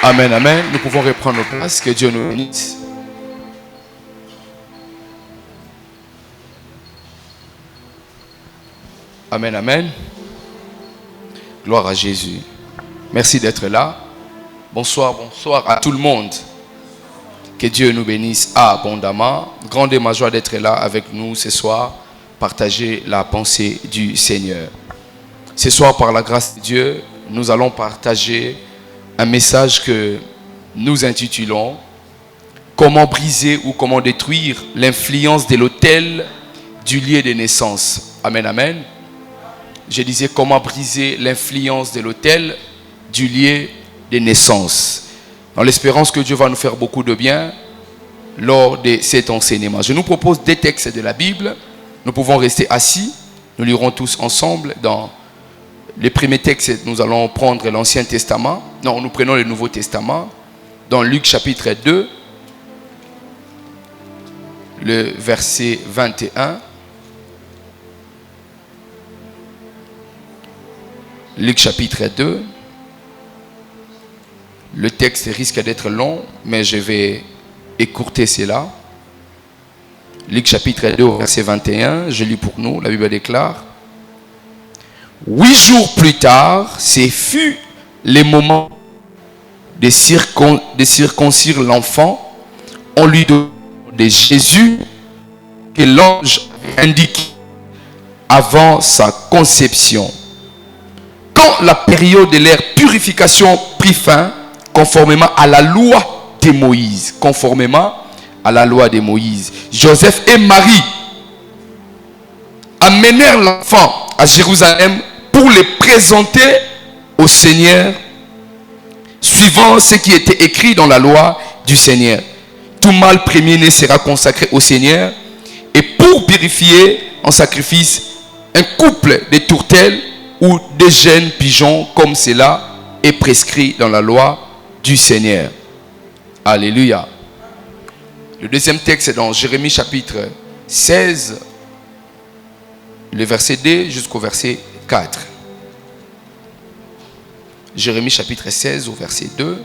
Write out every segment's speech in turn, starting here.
Amen, amen. Nous pouvons reprendre nos places. Que Dieu nous bénisse. Amen, amen. Gloire à Jésus. Merci d'être là. Bonsoir, bonsoir à tout le monde. Que Dieu nous bénisse abondamment. Grande est ma joie d'être là avec nous ce soir. Partager la pensée du Seigneur. Ce soir, par la grâce de Dieu, nous allons partager un message que nous intitulons « Comment briser ou comment détruire l'influence de l'autel du lieu de naissance ». Amen, amen. Je disais comment briser l'influence de l'autel du lieu de naissance. Dans l'espérance que Dieu va nous faire beaucoup de bien lors de cet enseignement. Je nous propose des textes de la Bible. Nous pouvons rester assis. Nous lirons tous ensemble dans les premiers textes. Nous allons prendre l'Ancien Testament. Non, nous prenons le Nouveau Testament. Dans Luc chapitre 2, le verset 21. Luc chapitre 2. Le texte risque d'être long, mais je vais écourter cela. Luc chapitre 2, verset 21, je lis pour nous, la Bible déclare. 8 jours plus tard, ce fut le moment de circoncire l'enfant. On lui donne de Jésus que l'ange avait indiqué avant sa conception. Quand la période de leur purification prit fin, conformément à la loi de Moïse, Joseph et Marie amenèrent l'enfant à Jérusalem pour le présenter au Seigneur, suivant ce qui était écrit dans la loi du Seigneur. Tout mâle premier-né sera consacré au Seigneur, et pour purifier en sacrifice un couple de tourtelles ou de jeunes pigeons, comme cela est prescrit dans la loi du Seigneur. Alléluia. Le deuxième texte est dans Jérémie chapitre 16, le verset 2 jusqu'au verset 4. Jérémie chapitre 16 au verset 2.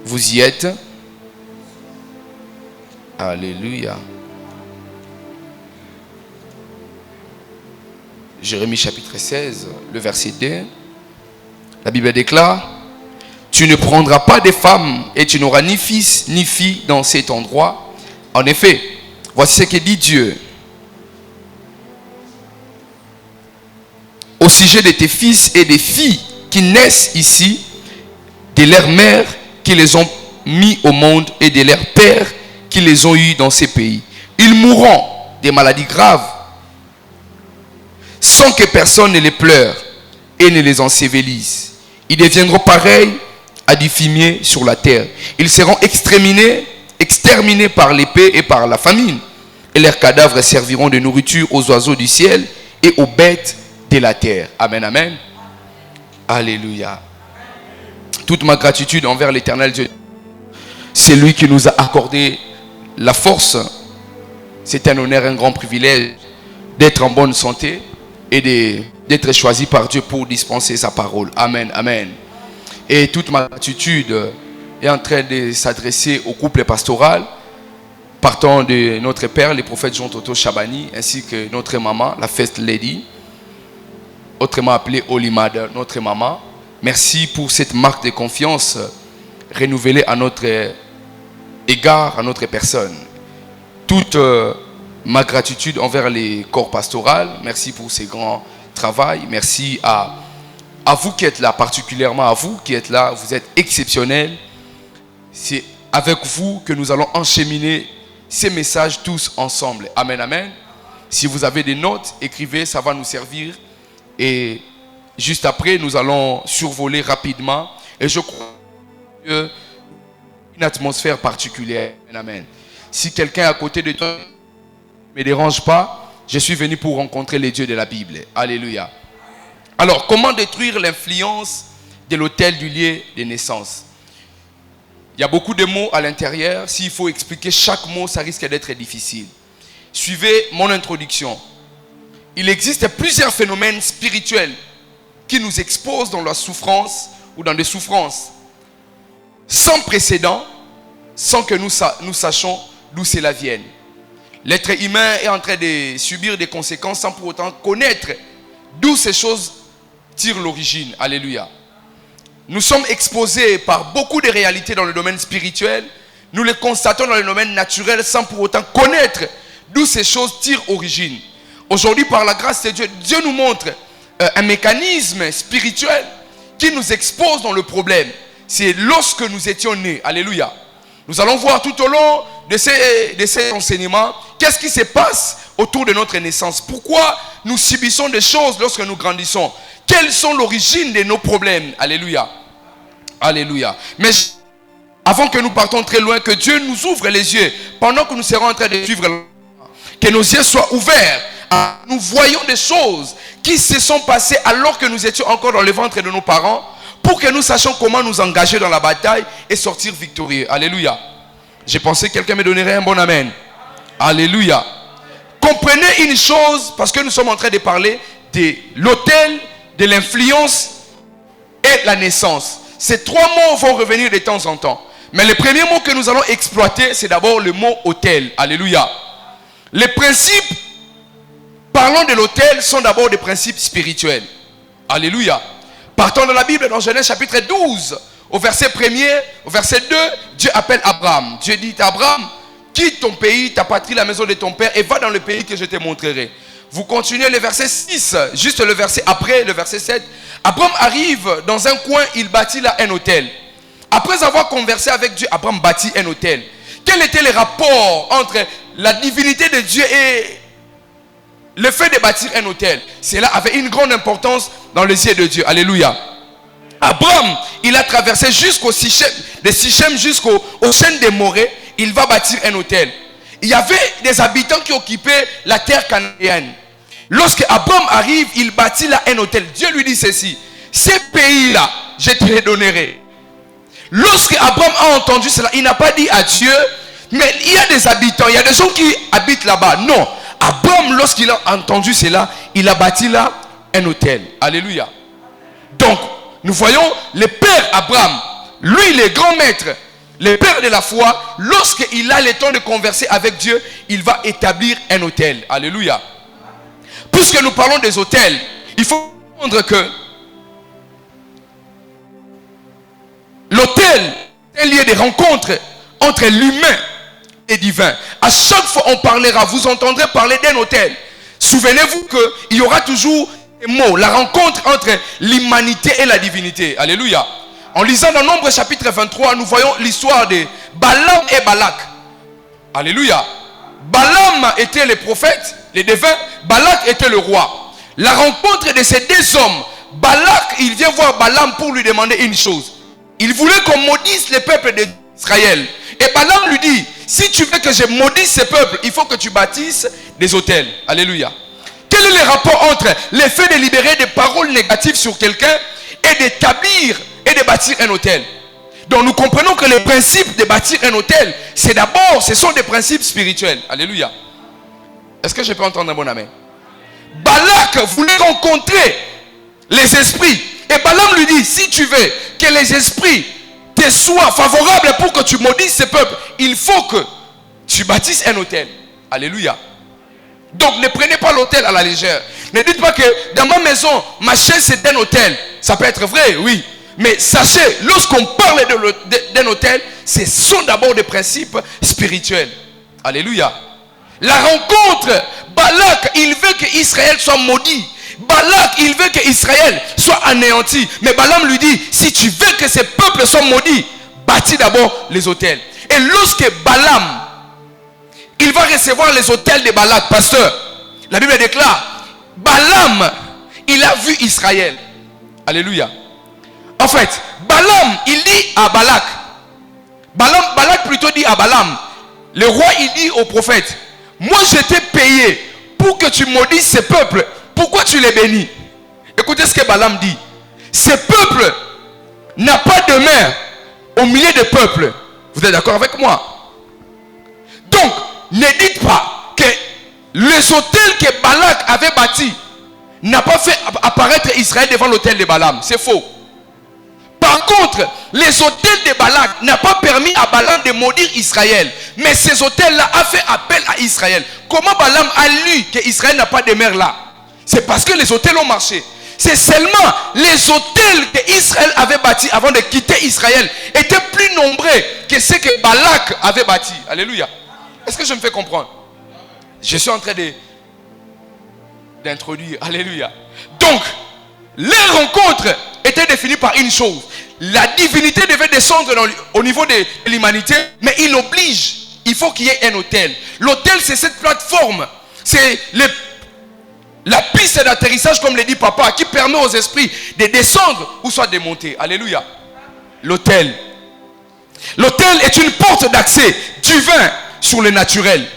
Vous y êtes. Alléluia. Jérémie chapitre 16, le verset 2. La Bible déclare: tu ne prendras pas de femme et tu n'auras ni fils ni fille dans cet endroit. En effet, voici ce que dit Dieu. Au sujet de tes fils et des filles qui naissent ici, de leurs mères qui les ont mis au monde et de leurs pères qui les ont eus dans ces pays. Ils mourront des maladies graves sans que personne ne les pleure et ne les ensevelisse. Ils deviendront pareils à du fumier sur la terre. Ils seront exterminés par l'épée et par la famine. Et leurs cadavres serviront de nourriture aux oiseaux du ciel et aux bêtes de la terre. Amen, amen. Alléluia. Toute ma gratitude envers l'Éternel Dieu. C'est lui qui nous a accordé la force. C'est un honneur, un grand privilège d'être en bonne santé et d'être choisi par Dieu pour dispenser sa parole. Amen, amen. Et toute ma gratitude est en train de s'adresser au couple pastoral, partant de notre père, le prophète Jean Toto Chabani, ainsi que notre maman, la First Lady, autrement appelée Olimada, notre maman. Merci pour cette marque de confiance renouvelée à notre égard, à notre personne. Toute ma gratitude envers les corps pastoraux, merci pour ces grands travail. Merci à vous qui êtes là, particulièrement à vous qui êtes là, vous êtes exceptionnels. C'est avec vous que nous allons encheminer ces messages tous ensemble. Amen, amen. Si vous avez des notes, écrivez, ça va nous servir. Et juste après, nous allons survoler rapidement. Et je crois qu'une atmosphère particulière. Amen. Si quelqu'un à côté de toi ne me dérange pas, je suis venu pour rencontrer les dieux de la Bible. Alléluia. Alors, comment détruire l'influence de l'autel du lieu de naissance? Il y a beaucoup de mots à l'intérieur. S'il faut expliquer chaque mot, ça risque d'être difficile. Suivez mon introduction. Il existe plusieurs phénomènes spirituels qui nous exposent dans la souffrance ou dans des souffrances. sans précédent, sans que nous sachions d'où cela vienne. L'être humain est en train de subir des conséquences sans pour autant connaître d'où ces choses tirent l'origine. Alléluia. Nous sommes exposés par beaucoup de réalités dans le domaine spirituel. Nous les constatons dans le domaine naturel sans pour autant connaître d'où ces choses tirent origine. Aujourd'hui, par la grâce de Dieu, Dieu nous montre un mécanisme spirituel qui nous expose dans le problème. C'est lorsque nous étions nés. Alléluia. Nous allons voir tout au long de ces enseignements qu'est-ce qui se passe autour de notre naissance. Pourquoi nous subissons des choses lorsque nous grandissons. Quelles sont l'origine de nos problèmes. Alléluia. Alléluia. Mais avant que nous partons très loin, que Dieu nous ouvre les yeux pendant que nous serons en train de suivre, que nos yeux soient ouverts. Nous voyons des choses qui se sont passées alors que nous étions encore dans le ventre de nos parents, pour que nous sachions comment nous engager dans la bataille et sortir victorieux. Alléluia. J'ai pensé que quelqu'un me donnerait un bon amen. Alléluia. Comprenez une chose, parce que nous sommes en train de parler de l'autel, de l'influence et la naissance. Ces trois mots vont revenir de temps en temps. Mais le premier mot que nous allons exploiter, c'est d'abord le mot autel. Alléluia. Les principes, parlant de l'autel, sont d'abord des principes spirituels. Alléluia. Partons dans la Bible, dans Genèse chapitre 12, au verset 1er, au verset 2, Dieu appelle Abraham. Dieu dit à Abraham, quitte ton pays, ta patrie, la maison de ton père, et va dans le pays que je te montrerai. Vous continuez le verset 6, juste le verset après, le verset 7. Abraham arrive dans un coin, il bâtit là un autel. Après avoir conversé avec Dieu, Abraham bâtit un autel. Quel était le rapport entre la divinité de Dieu et le fait de bâtir un autel? Cela avait une grande importance dans les yeux de Dieu. Alléluia. Abraham, il a traversé jusqu'au Sichem, de Sichem jusqu'au chêne de Morée. Il va bâtir un autel. Il y avait des habitants qui occupaient la terre cananéenne. Lorsque Abraham arrive, il bâtit là un autel. Dieu lui dit ceci: ces pays-là, je te les donnerai. Lorsque Abraham a entendu cela, il n'a pas dit à Dieu, mais il y a des habitants, il y a des gens qui habitent là-bas. Non. Abraham, lorsqu'il a entendu cela, il a bâti là un autel. Alléluia. Donc, nous voyons le père Abraham, lui le grand maître, le père de la foi, lorsqu'il a le temps de converser avec Dieu, il va établir un autel. Alléluia. Puisque nous parlons des autels, il faut comprendre que l'autel est un lieu de rencontre entre l'humain et divin. À chaque fois on parlera, vous entendrez parler d'un autel. Souvenez-vous qu'il y aura toujours des mots, la rencontre entre l'humanité et la divinité. Alléluia. En lisant dans Nombre chapitre 23, nous voyons l'histoire de Balaam et Balak. Alléluia. Balaam était le prophète, le devin. Balak était le roi. La rencontre de ces deux hommes, Balak, il vient voir Balaam pour lui demander une chose. Il voulait qu'on maudisse le peuple d'Israël. Et Balaam lui dit, si tu veux que je maudisse ce peuple, il faut que tu bâtisses des autels. Alléluia. Quel est le rapport entre le fait de libérer des paroles négatives sur quelqu'un et d'établir et de bâtir un autel? Donc nous comprenons que le principe de bâtir un autel, c'est d'abord, ce sont des principes spirituels. Alléluia. Est-ce que je peux entendre un bon amen? Balak voulait rencontrer les esprits. Et Balaam lui dit, si tu veux que les esprits te soient favorables pour que tu maudisses ce peuple, il faut que tu bâtisses un autel. Alléluia. Donc ne prenez pas l'autel à la légère. Ne dites pas que dans ma maison, ma chaise c'est un autel. Ça peut être vrai, oui. Mais sachez, lorsqu'on parle d'un autel, ce sont d'abord des principes spirituels. Alléluia. La rencontre, Balak, il veut que Israël soit maudit. Balak, il veut que Israël soit anéanti. Mais Balaam lui dit, si tu veux que ces peuples soient maudits, bâtis d'abord les autels. Et lorsque Balaam, il va recevoir les autels de Balak, pasteur, la Bible déclare, Balaam, il a vu Israël. Alléluia. En fait, Balaam, il dit à Balak, Balak plutôt dit à Balaam, le roi il dit au prophète, moi je t'ai payé pour que tu maudisses ce peuple. Pourquoi tu les bénis? Écoutez ce que Balaam dit. Ce peuple n'a pas de mère au milieu des peuples. Vous êtes d'accord avec moi? Donc, ne dites pas que les autels que Balak avait bâtis n'a pas fait apparaître Israël devant l'autel de Balaam. C'est faux. Par contre, les autels de Balak n'ont pas permis à Balaam de maudire Israël. Mais ces autels-là ont fait appel à Israël. Comment Balaam a lu qu'Israël n'a pas de mer là? C'est parce que les autels ont marché. C'est seulement les autels qu'Israël avait bâtis avant de quitter Israël étaient plus nombreux que ceux que Balak avait bâtis. Alléluia. Est-ce que je me fais comprendre? Je suis en train d'introduire. Alléluia. Donc, les rencontres étaient définies par une chose. La divinité devait descendre au niveau de l'humanité, mais il oblige. Il faut qu'il y ait un autel. L'autel, c'est cette plateforme. C'est la piste d'atterrissage, comme le dit papa, qui permet aux esprits de descendre ou soit de monter. Alléluia. L'autel. L'autel est une porte d'accès divin sur le naturel.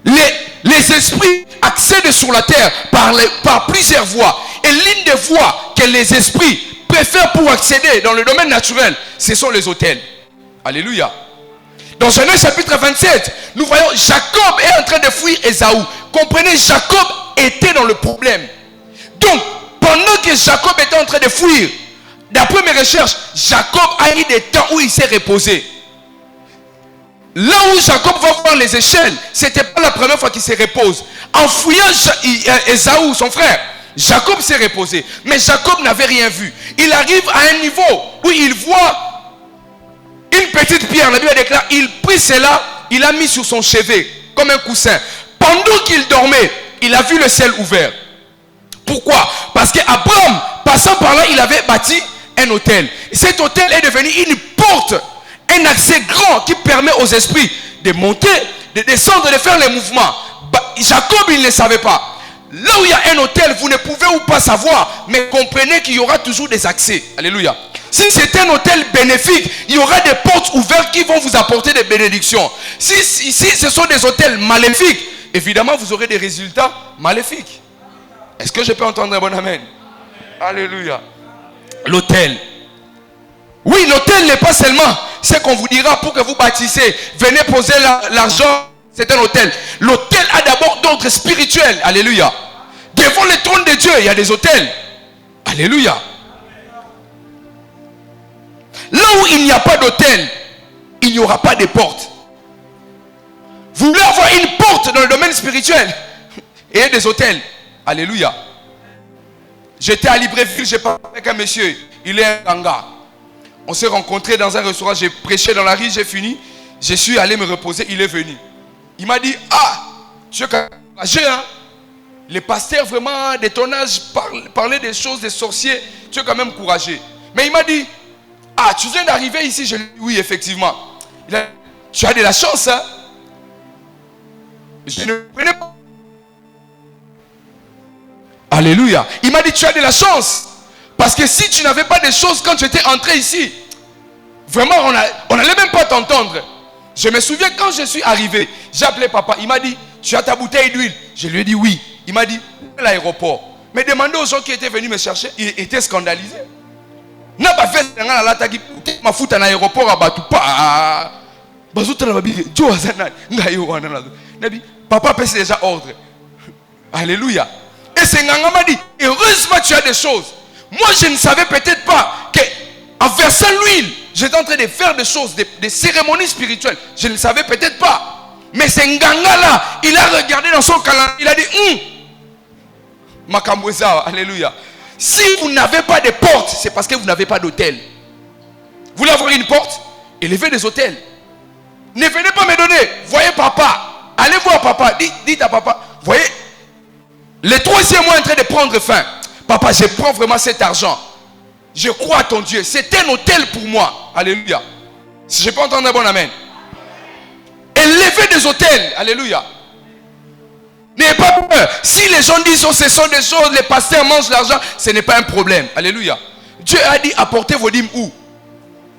Les esprits accèdent sur la terre par plusieurs voies. Et l'une des voies que les esprits préfèrent pour accéder dans le domaine naturel, ce sont les autels. Alléluia. Dans Genèse chapitre 27, nous voyons Jacob est en train de fuir Ésaü. Comprenez, Jacob était dans le problème. Donc, pendant que Jacob était en train de fuir, d'après mes recherches, Jacob a eu des temps où il s'est reposé. Là où Jacob va voir les échelles, ce n'était pas la première fois qu'il se repose. En fouillant Ésaü, son frère, Jacob s'est reposé. Mais Jacob n'avait rien vu. Il arrive à un niveau où il voit une petite pierre. La Bible déclare, il prit cela, il l'a mis sur son chevet, comme un coussin. Pendant qu'il dormait, il a vu le ciel ouvert. Pourquoi? Parce qu'Abraham, passant par là, il avait bâti un autel. Cet autel est devenu une porte, un accès grand qui permet aux esprits de monter, de descendre, de faire les mouvements. Jacob, il ne savait pas. Là où il y a un autel, vous ne pouvez ou pas savoir, mais comprenez qu'il y aura toujours des accès. Alléluia. Si c'est un autel bénéfique, il y aura des portes ouvertes qui vont vous apporter des bénédictions. Si ce sont des autels maléfiques, évidemment vous aurez des résultats maléfiques. Est-ce que je peux entendre un bon amen? Alléluia. L'autel. Oui, l'autel n'est pas seulement ce qu'on vous dira pour que vous bâtissez. Venez poser l'argent, c'est un autel. L'autel a d'abord d'ordre spirituel. Alléluia. Devant le trône de Dieu, il y a des autels. Alléluia. Là où il n'y a pas d'autel, il n'y aura pas de porte. Vous voulez avoir une porte dans le domaine spirituel et des hôtels. Alléluia. J'étais à Libreville, j'ai parlé avec un monsieur, il est un ganga. On s'est rencontrés dans un restaurant, j'ai prêché dans la rue, j'ai fini. Je suis allé me reposer, il est venu. Il m'a dit, ah, tu es courageux, hein? Les pasteurs vraiment de ton âge parlaient des choses des sorciers, tu es quand même courageux. Mais il m'a dit, ah, tu viens d'arriver ici? Je lui ai dit, oui, effectivement. Tu as de la chance, hein? Je ne prenais pas. Alléluia. Il m'a dit, tu as de la chance. Parce que si tu n'avais pas de choses quand tu étais entré ici, vraiment, on n'allait même pas t'entendre. Je me souviens quand je suis arrivé, j'ai appelé papa. Il m'a dit, tu as ta bouteille d'huile? Je lui ai dit oui. Il m'a dit, l'aéroport. Mais demandez aux gens qui étaient venus me chercher, ils étaient scandalisés. N'a pas fait ma fout en aéroport à Batoupa. Papa passe déjà ordre. Alléluia. Et c'est Nganga m'a dit, heureusement tu as des choses. Moi je ne savais peut-être pas qu'en versant l'huile, j'étais en train de faire des choses, des cérémonies spirituelles. Je ne savais peut-être pas. Mais c'est Nganga là, il a regardé dans son calendrier, il a dit, Makambweza, alléluia. Si vous n'avez pas de porte, c'est parce que vous n'avez pas d'hôtel. Vous voulez avoir une porte? Élevez des hôtels. Ne venez pas me donner. Voyez papa. Allez voir papa. Dites à papa. Voyez, le 3e mois est en train de prendre fin. Papa, je prends vraiment cet argent. Je crois à ton Dieu. C'est un hôtel pour moi. Alléluia. Si je peux entendre un bon amen. Élevez des hôtels. Alléluia. N'ayez pas peur. Si les gens disent, oh, ce sont des choses, les pasteurs mangent l'argent, ce n'est pas un problème. Alléluia. Dieu a dit, apportez vos dîmes où?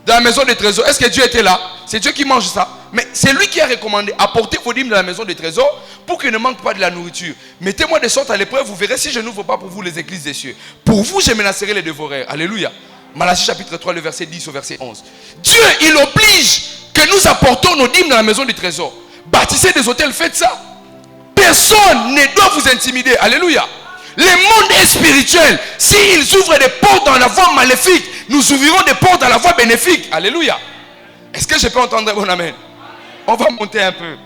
Dans la maison des trésors. Est-ce que Dieu était là? C'est Dieu qui mange ça. Mais c'est lui qui a recommandé, apportez vos dîmes dans la maison des trésors pour qu'il ne manque pas de la nourriture. Mettez-moi de sorte à l'épreuve, vous verrez si je n'ouvre pas pour vous les églises des cieux. Pour vous, je menacerai les dévoreurs. Alléluia. Malachie chapitre 3, le verset 10 au verset 11. Dieu, il oblige que nous apportons nos dîmes dans la maison des trésors. Bâtissez des hôtels, faites ça. Personne ne doit vous intimider. Alléluia. Le monde est spirituel. S'ils ouvrent des portes dans la voie maléfique, nous ouvrirons des portes à la voie bénéfique. Alléluia. Est-ce que je peux entendre un bon amen? On va monter un peu.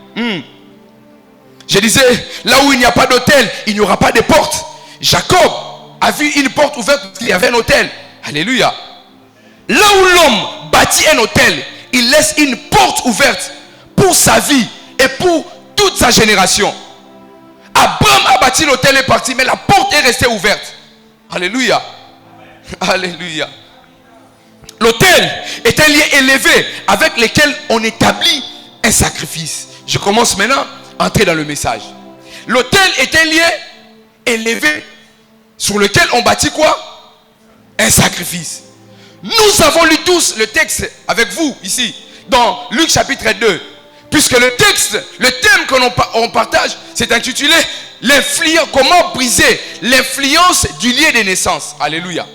Je disais, là où il n'y a pas d'autel, il n'y aura pas de porte. Jacob a vu une porte ouverte parce qu'il y avait un autel. Alléluia. Là où l'homme bâtit un autel, il laisse une porte ouverte pour sa vie et pour toute sa génération. Abraham a bâti l'autel et est parti, mais la porte est restée ouverte. Alléluia. Alléluia. L'autel est un lien élevé avec lequel on établit un sacrifice. Je commence maintenant à entrer dans le message. L'autel est un lien élevé sur lequel on bâtit quoi? Un sacrifice. Nous avons lu tous le texte avec vous ici, dans Luc chapitre 2. Puisque le texte, le thème que l'on partage, c'est intitulé l'influence, comment briser l'influence du lien de naissance. Alléluia.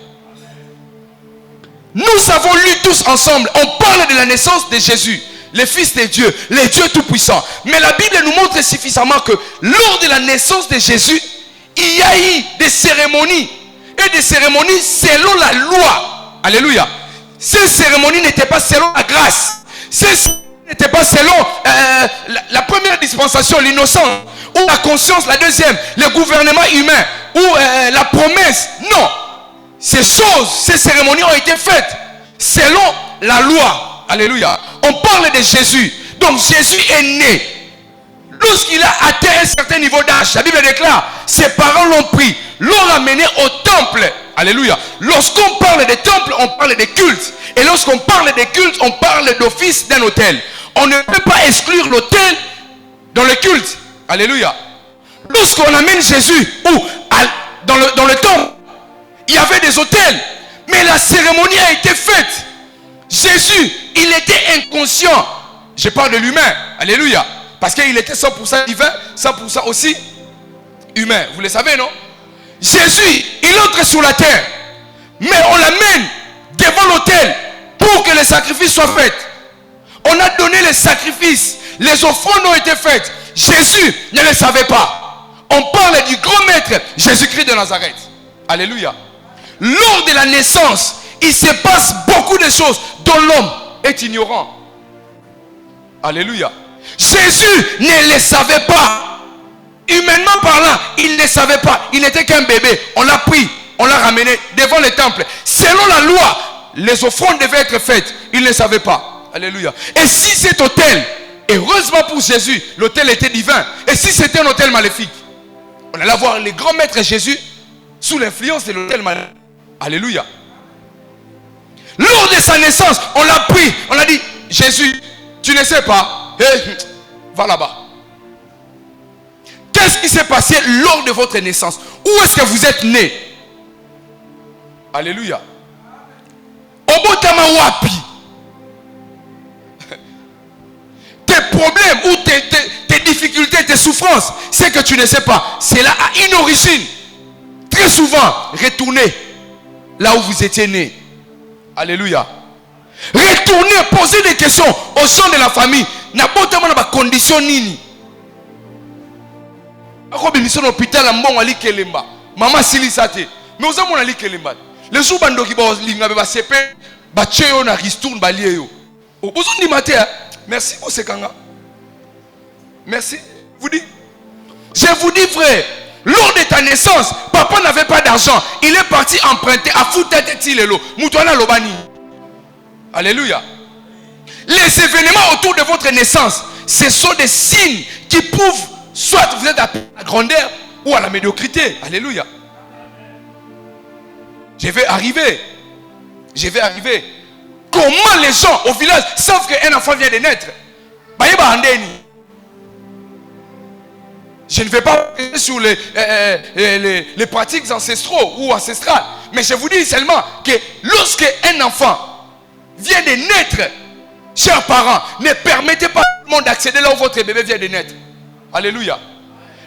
Nous avons lu tous ensemble, on parle de la naissance de Jésus, le Fils de Dieu, le Dieu Tout-Puissant. Mais la Bible nous montre suffisamment que lors de la naissance de Jésus, il y a eu des cérémonies. Et des cérémonies selon la loi. Alléluia. Ces cérémonies n'étaient pas selon la grâce. Ces cérémonies n'étaient pas selon la première dispensation, l'innocence. Ou la conscience, la deuxième. Le gouvernement humain. Ou la promesse. Non. Ces choses, ces cérémonies ont été faites selon la loi. Alléluia. On parle de Jésus. Donc Jésus est né. Lorsqu'il a atteint un certain niveau d'âge, la Bible déclare, ses parents l'ont pris, l'ont ramené au temple. Alléluia. Lorsqu'on parle de temple, on parle de culte. Et lorsqu'on parle de culte, on parle d'office d'un autel. On ne peut pas exclure l'autel dans le culte. Alléluia. Lorsqu'on amène Jésus dans le temple, il y avait des autels. Mais la cérémonie a été faite. Jésus, il était inconscient. Je parle de l'humain. Alléluia. Parce qu'il était 100% divin, 100% aussi humain. Vous le savez, non? Jésus, il entre sur la terre. Mais on l'amène devant l'autel pour que les sacrifices soient faits. On a donné les sacrifices. Les offrandes ont été faites. Jésus ne le savait pas. On parle du grand maître, Jésus-Christ de Nazareth. Alléluia. Lors de la naissance, il se passe beaucoup de choses dont l'homme est ignorant. Alléluia. Jésus ne le savait pas. Humainement parlant, il ne savait pas. Il n'était qu'un bébé. On l'a pris, on l'a ramené devant le temple. Selon la loi, les offrandes devaient être faites. Il ne savait pas. Alléluia. Et si cet autel, heureusement pour Jésus, l'autel était divin. Et si c'était un autel maléfique, on allait voir le grand maître Jésus sous l'influence de l'autel maléfique. Alléluia. Lors de sa naissance, on l'a pris. On a dit, Jésus, tu ne sais pas. Hey, va là-bas. Qu'est-ce qui s'est passé lors de votre naissance? Où est-ce que vous êtes né? Alléluia. Obotama wapi. Tes problèmes ou tes difficultés, tes souffrances, c'est que tu ne sais pas. Cela a une origine. Très souvent, retournez là où vous étiez né. Alléluia. Retournez, posez des questions au sein de la famille. N'a pas de condition nini. Mission l'hôpital à Mbon Ali Kelemba. Maman Silisate. Mais aux hommes on Ali Kelemba. Les jours bando qui ba linga ba sepe ba cheo na ristourne ba lié yo. Au besoin du matin. Merci pour ce kanga. Merci. Vous dites. Je vous dis frère, lors de ta naissance, papa n'avait pas d'argent. Il est parti emprunter à Foutete Tilelo. Moutouana Lobani. Alléluia. Les événements autour de votre naissance, ce sont des signes qui prouvent soit vous êtes à la grandeur ou à la médiocrité. Alléluia. Je vais arriver. Comment les gens au village savent qu'un enfant vient de naître? Je ne vais pas sur les pratiques ancestraux ou ancestrales. Mais je vous dis seulement que lorsque un enfant vient de naître, chers parents, ne permettez pas à tout le monde d'accéder là où votre bébé vient de naître. Alléluia.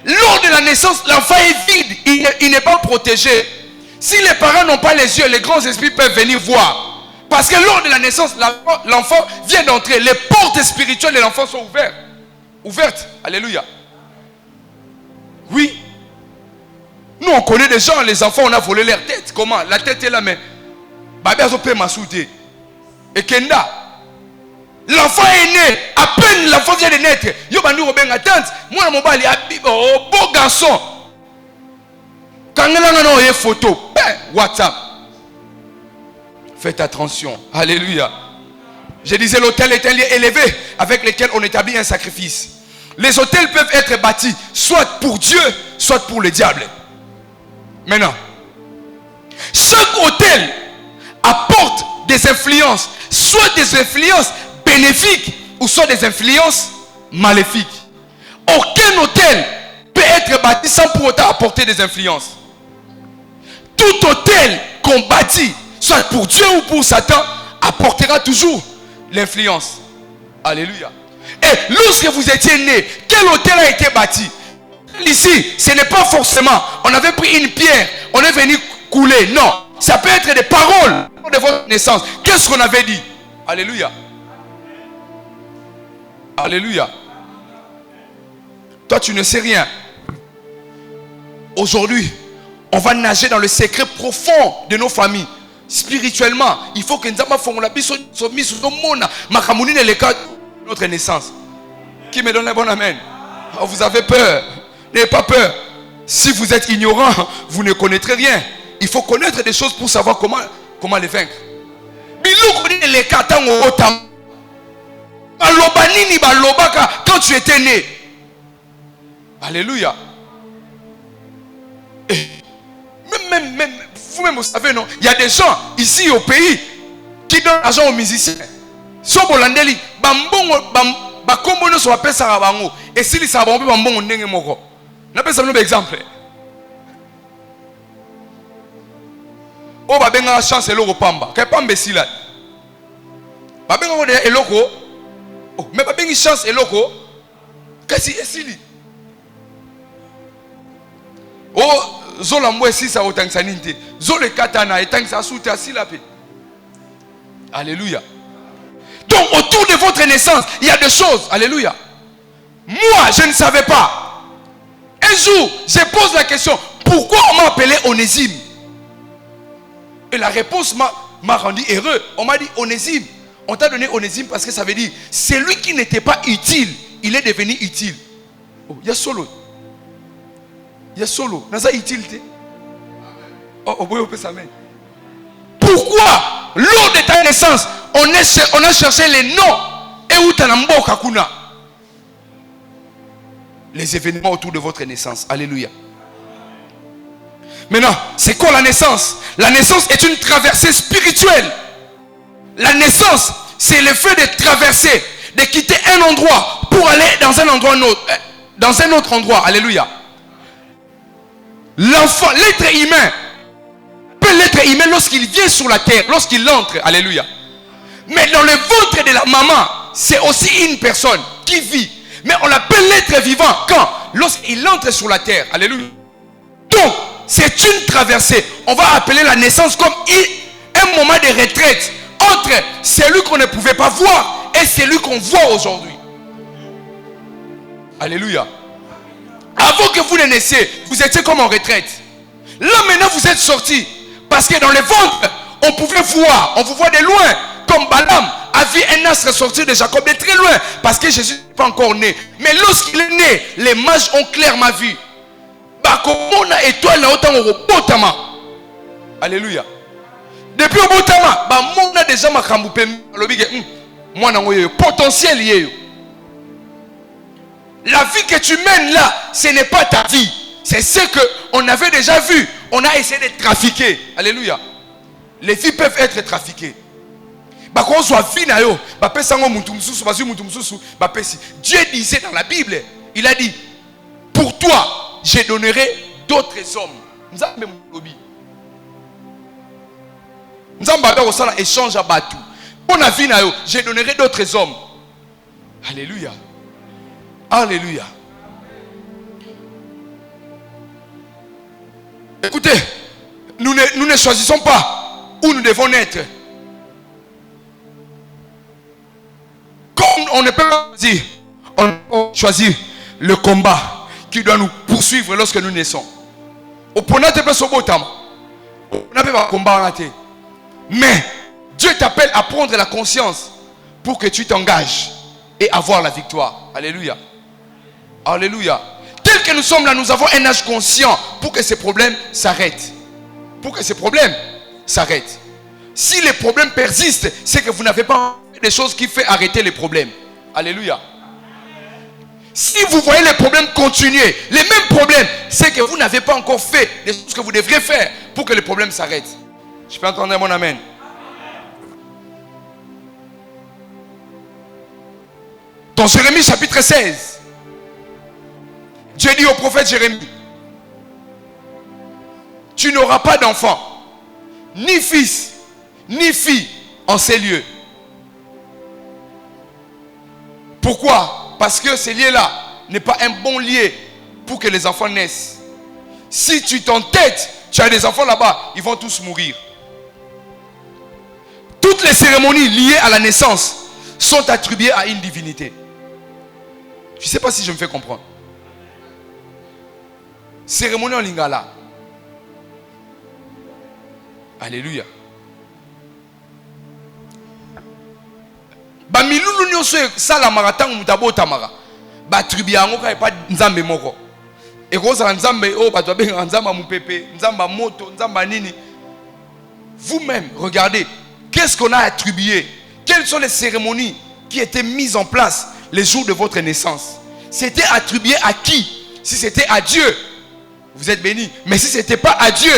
Lors de la naissance, l'enfant est vide. Il n'est pas protégé. Si les parents n'ont pas les yeux, les grands esprits peuvent venir voir. Parce que lors de la naissance, l'enfant vient d'entrer. Les portes spirituelles de l'enfant sont ouvertes. Alléluia. Oui. Nous, on connaît des gens, les enfants, on a volé leur tête. Comment? La tête est là, mais Babi azo pe masouté. Et Kenda. L'enfant est né. À peine l'enfant vient de naître. Yo bandi robenga tante. Moi mon bali oh beau garçon. Quand on a une photo, WhatsApp. Faites attention. Alléluia. Je disais l'autel est un lieu élevé avec lequel on établit un sacrifice. Les autels peuvent être bâtis soit pour Dieu, soit pour le diable. Maintenant, chaque autel apporte des influences, soit des influences bénéfiques ou soit des influences maléfiques. Aucun autel peut être bâti sans pour autant apporter des influences. Tout autel qu'on bâtit, soit pour Dieu ou pour Satan, apportera toujours l'influence. Alléluia. Et lorsque vous étiez né, quel autel a été bâti? Ici, ce n'est pas forcément, on avait pris une pierre, on est venu couler. Non, ça peut être des paroles de votre naissance. Qu'est-ce qu'on avait dit? Alléluia. Alléluia. Toi, tu ne sais rien. Aujourd'hui, on va nager dans le secret profond de nos familles. Spirituellement, il faut que nous ayons la notre naissance. Qui me donne un bon amen? Oh, vous avez peur. N'ayez pas peur. Si vous êtes ignorant, vous ne connaîtrez rien. Il faut connaître des choses pour savoir comment les vaincre. Quand tu étais né. Alléluia. Même vous-même vous savez, non? Il y a des gens ici au pays qui donnent l'argent aux musiciens. So bolandeli bambongo bakombono so apesa bango et si ça bombe bambongo ndenge moko. Na pesa no exemple. O babenga chance eloko pamba. Ke pamba sila. Babenga ngo de eloko. Oh, mais babengi chance eloko. Kasi esili. Oh zola mwesi sa otangisa ninte. Zole katana etangisa suta sila pe. Alléluia. Donc autour de votre naissance, il y a des choses. Alléluia. Moi, je ne savais pas. Un jour, je pose la question, pourquoi on m'a appelé Onésime? Et la réponse m'a rendu heureux. On m'a dit Onésime. On t'a donné Onésime parce que ça veut dire, celui qui n'était pas utile, il est devenu utile. Oh, il y a solo. Il y a solo. Dans sa utilité. Oh, pourquoi, lors de ta naissance, on a cherché les noms et où t'as kuna? Les événements autour de votre naissance. Alléluia. Maintenant, c'est quoi la naissance? La naissance est une traversée spirituelle. La naissance, c'est le fait de traverser, de quitter un endroit pour aller dans un endroit autre, dans un autre endroit. Alléluia. L'enfant, l'être humain, peut l'être humain lorsqu'il vient sur la terre, lorsqu'il entre. Alléluia. Mais dans le ventre de la maman, c'est aussi une personne qui vit. Mais on l'appelle l'être vivant quand? Lorsqu'il entre sur la terre. Alléluia. Donc, c'est une traversée. On va appeler la naissance comme un moment de retraite entre celui qu'on ne pouvait pas voir et celui qu'on voit aujourd'hui. Alléluia. Avant que vous ne naissiez, vous étiez comme en retraite. Là maintenant vous êtes sortis. Parce que dans le ventre, on pouvait voir. On vous voit de loin. Comme Balaam a vu un astre sortir de Jacob de très loin. Parce que Jésus n'est pas encore né. Mais lorsqu'il est né, les mages ont clairement vu. Alléluia. Depuis au Botama, on a déjà potentiel. La vie que tu mènes là, ce n'est pas ta vie. C'est ce qu'on avait déjà vu. On a essayé de trafiquer. Alléluia. Les vies peuvent être trafiquées. Dieu disait dans la Bible, il a dit, pour toi, je donnerai d'autres hommes. Échange à Batou. Je donnerai d'autres hommes. Alléluia. Alléluia. Écoutez, nous ne choisissons pas où nous devons naître. Comme on ne peut pas choisir, on peut choisir le combat qui doit nous poursuivre lorsque nous naissons. Au point de combat, Mais Dieu t'appelle à prendre la conscience pour que tu t'engages et avoir la victoire. Alléluia. Alléluia. Tel que nous sommes là, nous avons un âge conscient pour que ces problèmes s'arrêtent. Pour que ces problèmes s'arrêtent. Si les problèmes persistent, c'est que vous n'avez pas fait des choses qui font arrêter les problèmes. Alléluia. Si vous voyez les problèmes continuer, les mêmes problèmes, c'est que vous n'avez pas encore fait les choses que vous devriez faire pour que les problèmes s'arrêtent. Je peux entendre mon amen. Dans Jérémie chapitre 16, Dieu dit au prophète Jérémie, tu n'auras pas d'enfant, ni fils, ni fille en ces lieux. Pourquoi? Parce que ces lieux-là n'est pas un bon lieu pour que les enfants naissent. Si tu t'entêtes, tu as des enfants là-bas, ils vont tous mourir. Toutes les cérémonies liées à la naissance sont attribuées à une divinité. Je ne sais pas si je me fais comprendre. Cérémonie en lingala. Alléluia. Ba milulu nyonso sala maratang mutabota mara. Ba tribu yango ka pa nzambe moko. E ko sala nzambe o ba benga nzamba mupepe, nzamba moto, nzamba nini. Vous-même, regardez, qu'est-ce qu'on a attribué? Quelles sont les cérémonies qui étaient mises en place les jours de votre naissance? C'était attribué à qui? Si c'était à Dieu, vous êtes bénis. Mais si ce n'était pas à Dieu,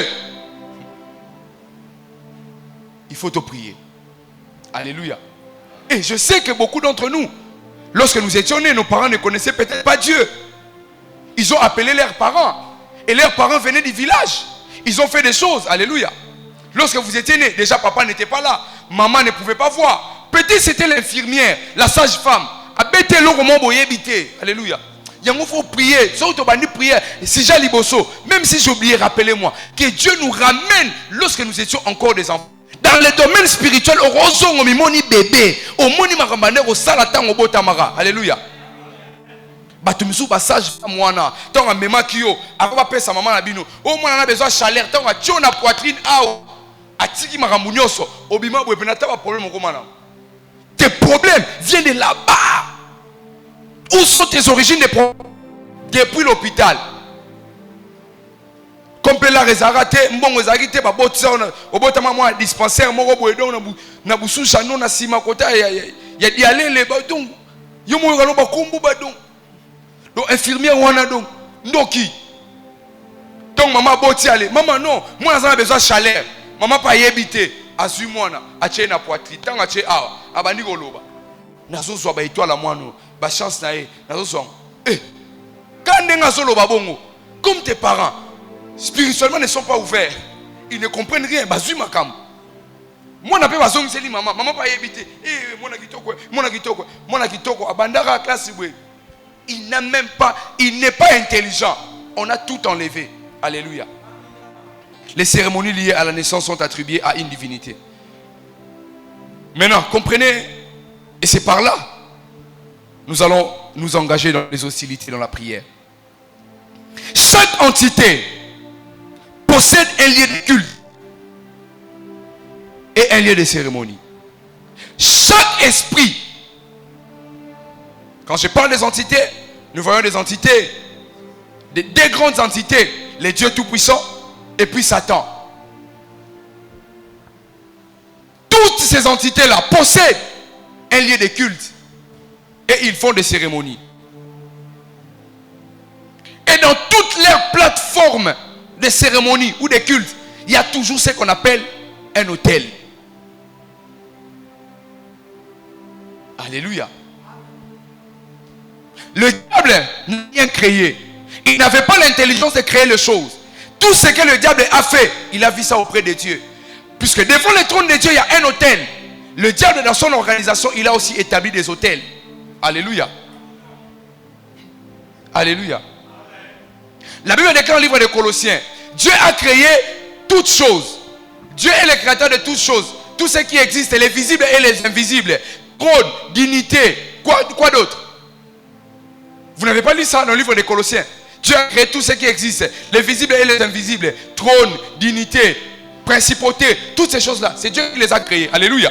il faut te prier. Alléluia. Et je sais que beaucoup d'entre nous, lorsque nous étions nés, nos parents ne connaissaient peut-être pas Dieu. Ils ont appelé leurs parents. Et leurs parents venaient du village. Ils ont fait des choses. Alléluia. Lorsque vous étiez nés, déjà papa n'était pas là. Maman ne pouvait pas voir. Peut-être c'était l'infirmière, la sage-femme. Alléluia. Il faut prier. Si j'ai liboso, même si j'ai oublié, rappelez-moi que Dieu nous ramène lorsque nous étions encore des enfants. Dans le domaine spirituel, au moni bébé, au moni maramane, au salatan, au botamara. Alléluia. Batumisu passage mwana, tant à mema kio, avant pas sa maman la bino. Au moins on a besoin de chaleur, tant à tchona poitrine, ao, à tiki maramunyoso, au bima bouepena, pas problème au romana. Tes problèmes viennent de là-bas. Où sont tes origines des problèmes? Depuis l'hôpital. Comme la rézarate, mbongo zagite ba botsa o botama moi dispensaire moko boye donc na bususha non na sima kota ya dialele ba donc yo mo ngalo ba kumbu ba donc infirmière wana donc ndoki donc maman boti aller maman non moi on a besoin de chaleur maman pas yebité asui mwana ache na poitrine tant ache awa abandi koloba nazo zo ba étoile mwana ba chance na e nazo zo quand ndenga solo ba bongo comme tes parents spirituellement ne sont pas ouverts, ils ne comprennent rien. Bazui makam. Moi n'a pas besoin de maman. Maman pas habité. Mon akitoko, abandara classe. Il n'a même pas, il n'est pas intelligent. On a tout enlevé. Alléluia. Les cérémonies liées à la naissance sont attribuées à une divinité. Maintenant, comprenez, et c'est par là, nous allons nous engager dans les hostilités, dans la prière. Chaque entité possède un lieu de culte et un lieu de cérémonie. Chaque esprit, quand je parle des entités, nous voyons des entités, des grandes entités, les dieux tout-puissants et puis Satan. Toutes ces entités-là possèdent un lieu de culte et ils font des cérémonies. Et dans toutes leurs plateformes de cérémonies ou de cultes, il y a toujours ce qu'on appelle un autel. Alléluia. Le diable n'a rien créé. Il n'avait pas l'intelligence de créer les choses. Tout ce que le diable a fait, il a vu ça auprès de Dieu. Puisque devant le trône de Dieu, il y a un autel. Le diable, dans son organisation, il a aussi établi des autels. Alléluia. Alléluia. La Bible déclare dans le livre de Colossiens, Dieu a créé toutes choses. Dieu est le créateur de toutes choses. Tout ce qui existe, les visibles et les invisibles. Trône, dignité, quoi d'autre? Vous n'avez pas lu ça dans le livre de Colossiens? Dieu a créé tout ce qui existe, les visibles et les invisibles. Trône, dignité, principautés, toutes ces choses-là, c'est Dieu qui les a créées. Alléluia.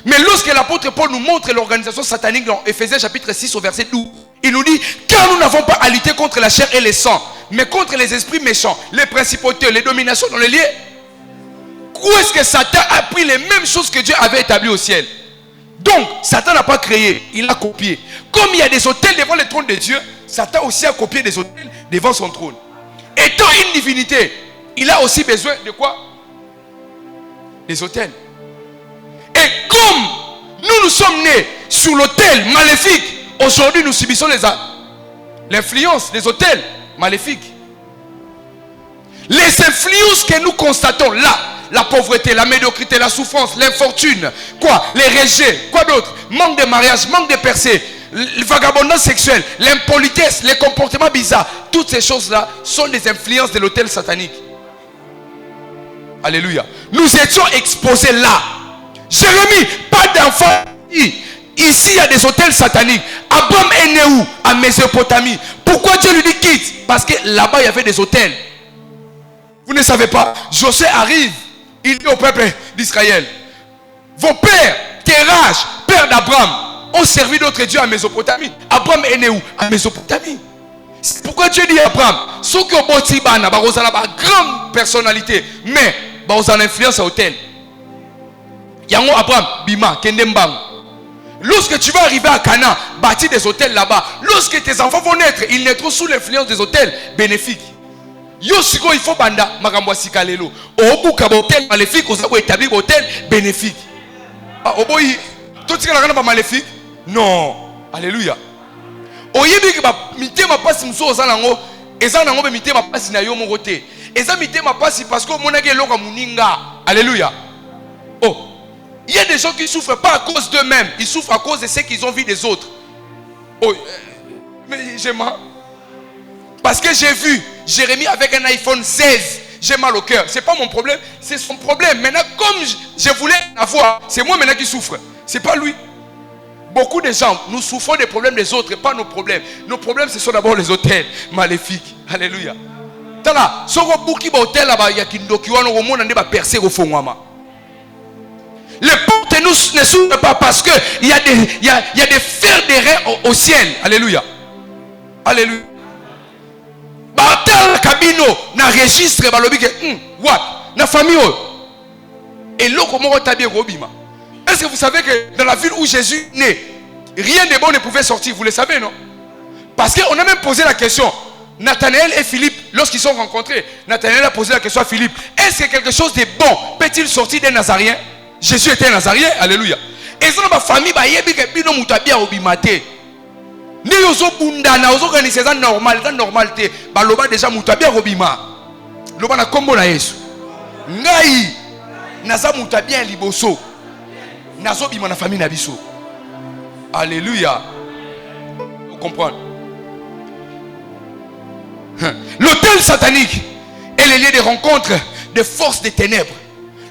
Mais lorsque l'apôtre Paul nous montre l'organisation satanique dans Éphésiens chapitre 6 au verset 12, il nous dit, car nous n'avons pas à lutter contre la chair et les sangs, mais contre les esprits méchants, les principautés, les dominations dans les lieux. Où est-ce que Satan a pris les mêmes choses que Dieu avait établies au ciel? Donc, Satan n'a pas créé, il a copié. Comme il y a des autels devant le trône de Dieu, Satan aussi a copié des autels devant son trône. Étant une divinité, il a aussi besoin de quoi? Des autels. Et comme nous sommes nés sur l'autel maléfique, aujourd'hui nous subissons l'influence des autels maléfiques. Les influences que nous constatons là, la pauvreté, la médiocrité, la souffrance, l'infortune, quoi, les rejets, quoi d'autre, manque de mariage, manque de percées, le vagabondage sexuel, l'impolitesse, les comportements bizarres, toutes ces choses-là sont des influences de l'autel satanique. Alléluia. Nous étions exposés là. Jérémie, pas d'enfant. Ici, il y a des autels sataniques. Abraham est né où? À Mésopotamie. Pourquoi Dieu lui dit quitte? Parce que là-bas, il y avait des autels. Vous ne savez pas. Josué arrive. Il dit au peuple d'Israël, vos pères, Terach, père d'Abraham, ont servi d'autres dieux à Mésopotamie. Abraham est né où? À Mésopotamie. C'est pourquoi Dieu dit à Abraham, ceux qui ont bâti Bana, ils ont une grande personnalité, mais ils ont une influence à l'autel. Yango Abraham, Bima, Kendembang. Lorsque tu vas arriver à Canaan, bâtir des hôtels là-bas, lorsque tes enfants vont naître, ils naîtront sous l'influence des hôtels bénéfiques. Yo siko il faut banda makambo sikalelo. Obuka hôtel maléfique, on va établir hôtel bénéfique. Ah oboyi, tout ce qui est pas maléfique? Non. Alléluia. Oyebi que ba mité ma passe muso ozalango, eza nango be mité ma passe na yo mo côté. Eza mité ma passe parce que monake loka muninga. Alléluia. Oh, il y a des gens qui souffrent pas à cause d'eux-mêmes, ils souffrent à cause de ce qu'ils ont vu des autres. Oh, mais j'ai mal. Parce que j'ai vu Jérémie avec un iPhone 16. J'ai mal au cœur. Ce n'est pas mon problème, c'est son problème. Maintenant, comme je voulais avoir, c'est moi maintenant qui souffre. Ce n'est pas lui. Beaucoup de gens, nous souffrons des problèmes des autres et pas nos problèmes. Nos problèmes, ce sont d'abord les hôtels maléfiques. Alléluia. Tala, si vous avez un hôtel là-bas, il y a qui ont percé au fond. Les portes ne s'ouvrent pas parce qu'il y a des fers d'airain au ciel. Alléluia. Alléluia. Batal cabino na registre balobi ke what na famille et loko moko tabi robima. Est-ce que vous savez que dans la ville où Jésus naît, rien de bon ne pouvait sortir? Vous le savez, non? Parce qu'on a même posé la question. Nathanaël et Philippe, lorsqu'ils sont rencontrés, Nathanaël a posé la question à Philippe, est-ce que quelque chose de bon peut-il sortir d'un Nazarien? Jésus était un Nazarien. Alléluia. Et ça, ma famille ba yebi ke bino mutabia obimate. Ni ozo bundana ozo organiser ça normal, ça normalité. Baloba déjà mutabia robima. Loba na kombo na Yesu. Ngai naza mutabia liboso. Nazo bima na famille na biso. Alléluia. Vous comprenez? L'autel satanique est le lieu de rencontre des forces des ténèbres.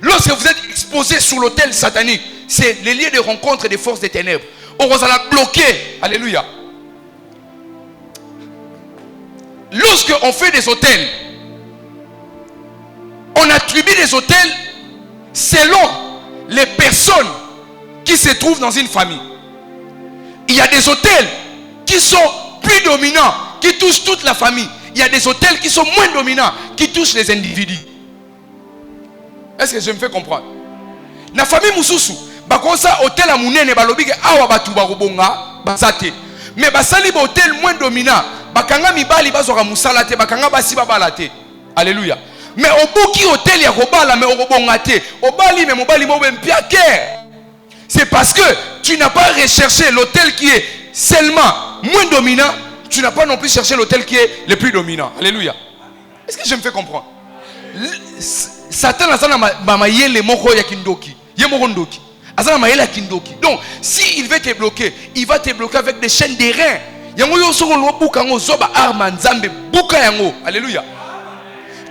Lorsque vous êtes exposé sur l'autel satanique, c'est le lieu de rencontre des forces des ténèbres. On va la bloquer. Alléluia. Lorsqu'on fait des hôtels, on attribue des hôtels selon les personnes qui se trouvent dans une famille. Il y a des hôtels qui sont plus dominants, qui touchent toute la famille. Il y a des hôtels qui sont moins dominants, qui touchent les individus. Est-ce que je me fais comprendre? La famille Moussousou, bakosa hôtel à Mounene, balobike awa batu barobonga, basate. Mais basali hôtel moins dominant, bakanga mibali bazora musalate, bakanga basi babalate. Alléluia. Mais au bout qui hôtel ya robala, mais au robongate, au bali, mais mobali mobem piake. C'est parce que tu n'as pas recherché l'hôtel qui est seulement moins dominant, tu n'as pas non plus cherché l'hôtel qui est le plus dominant. Alléluia. Est-ce que je me fais comprendre? Satan a le moko ya kindoki. Yemorondoki. Azana maïla kindoki. Donc, s'il veut te bloquer, il va te bloquer avec des chaînes d'airain. Yango yo soko lo buka ngo zoba arma nzambe buka yango. Alléluia.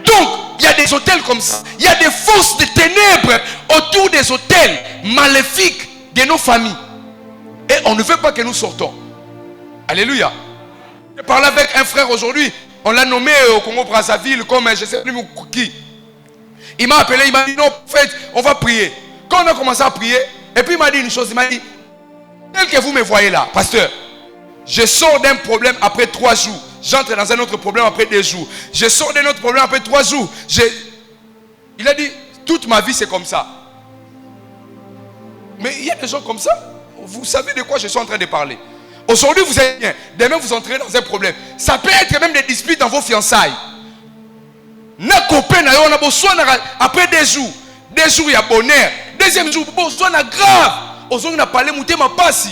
Donc, il y a des hôtels comme ça. Il y a des forces de ténèbres autour des hôtels maléfiques de nos familles. Et on ne veut pas que nous sortons. Alléluia. Je parlais avec un frère aujourd'hui. On l'a nommé au Congo Brazzaville comme je ne sais plus qui. Il m'a appelé, il m'a dit, non, en fait, on va prier. Quand on a commencé à prier, et puis il m'a dit une chose, il m'a dit, tel que vous me voyez là, pasteur, je sors d'un problème après 3 jours. J'entre dans un autre problème après 2 jours. Je sors d'un autre problème après 3 jours. Il a dit, toute ma vie c'est comme ça. Mais il y a des gens comme ça. Vous savez de quoi je suis en train de parler. Aujourd'hui vous êtes bien. Demain vous entrez dans un problème. Ça peut être même des disputes dans vos fiançailles. On a besoin après 2 jours. 2 jours il y a bonheur. Deuxième jour, besoin grave. On a parlé mouté ma passe.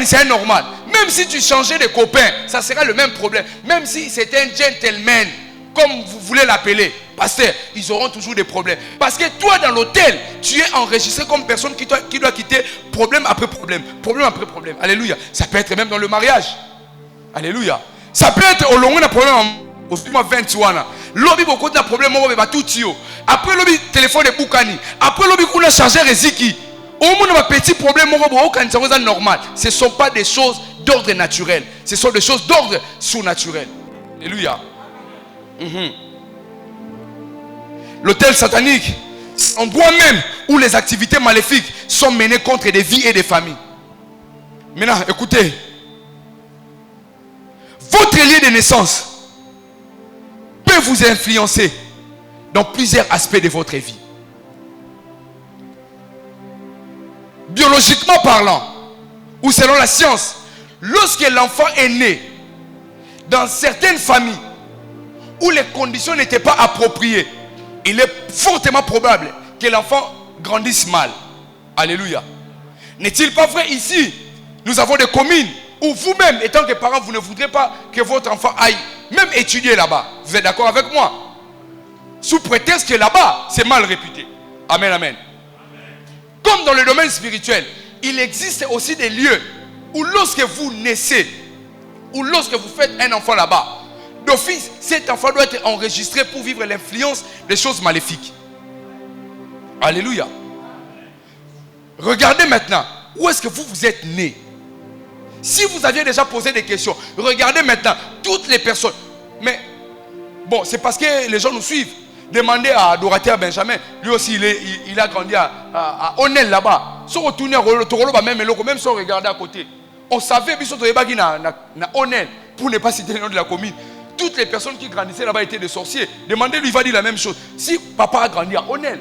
C'est normal. Même si tu changeais de copain, ça sera le même problème. Même si c'est un gentleman, comme vous voulez l'appeler, pasteur, ils auront toujours des problèmes. Parce que toi, dans l'hôtel, tu es enregistré comme personne qui doit quitter problème après problème. Problème après problème. Alléluia. Ça peut être même dans le mariage. Alléluia. Ça peut être au long d'un problème au 21. Lobby beaucoup de problèmes, on va tout tio. Après lobby téléphone de Boukani. Après lobby qu'on a chargé Reziki. Au moins un petit problème, normal. Ce ne sont pas des choses d'ordre naturel. Ce sont des choses d'ordre surnaturel. Alléluia. L'hôtel satanique, c'est un endroit même où les activités maléfiques sont menées contre des vies et des familles. Maintenant, écoutez. Votre lieu de naissance peut vous influencer dans plusieurs aspects de votre vie. Biologiquement parlant, ou selon la science, lorsque l'enfant est né dans certaines familles où les conditions n'étaient pas appropriées, il est fortement probable que l'enfant grandisse mal. Alléluia. N'est-il pas vrai ici? Nous avons des communes où vous-même, étant que parents, vous ne voudrez pas que votre enfant aille même étudier là-bas. Vous êtes d'accord avec moi? Sous prétexte que là-bas, c'est mal réputé. Amen, amen. Comme dans le domaine spirituel, il existe aussi des lieux où lorsque vous naissez, ou lorsque vous faites un enfant là-bas, d'office, cet enfant doit être enregistré pour vivre l'influence des choses maléfiques. Alléluia. Regardez maintenant, où est-ce que vous êtes né? Si vous aviez déjà posé des questions, regardez maintenant, toutes les personnes. Mais, bon, c'est parce que les gens nous suivent. Demandez à Dorothée Benjamin, lui aussi il a grandi à Onel là-bas. Si on retourne à même si on regardait à côté, on savait que na Onel, pour ne pas citer le nom de la commune, toutes les personnes qui grandissaient là-bas étaient des sorciers. Demandez-lui, il va dire la même chose. Si papa a grandi à Onel,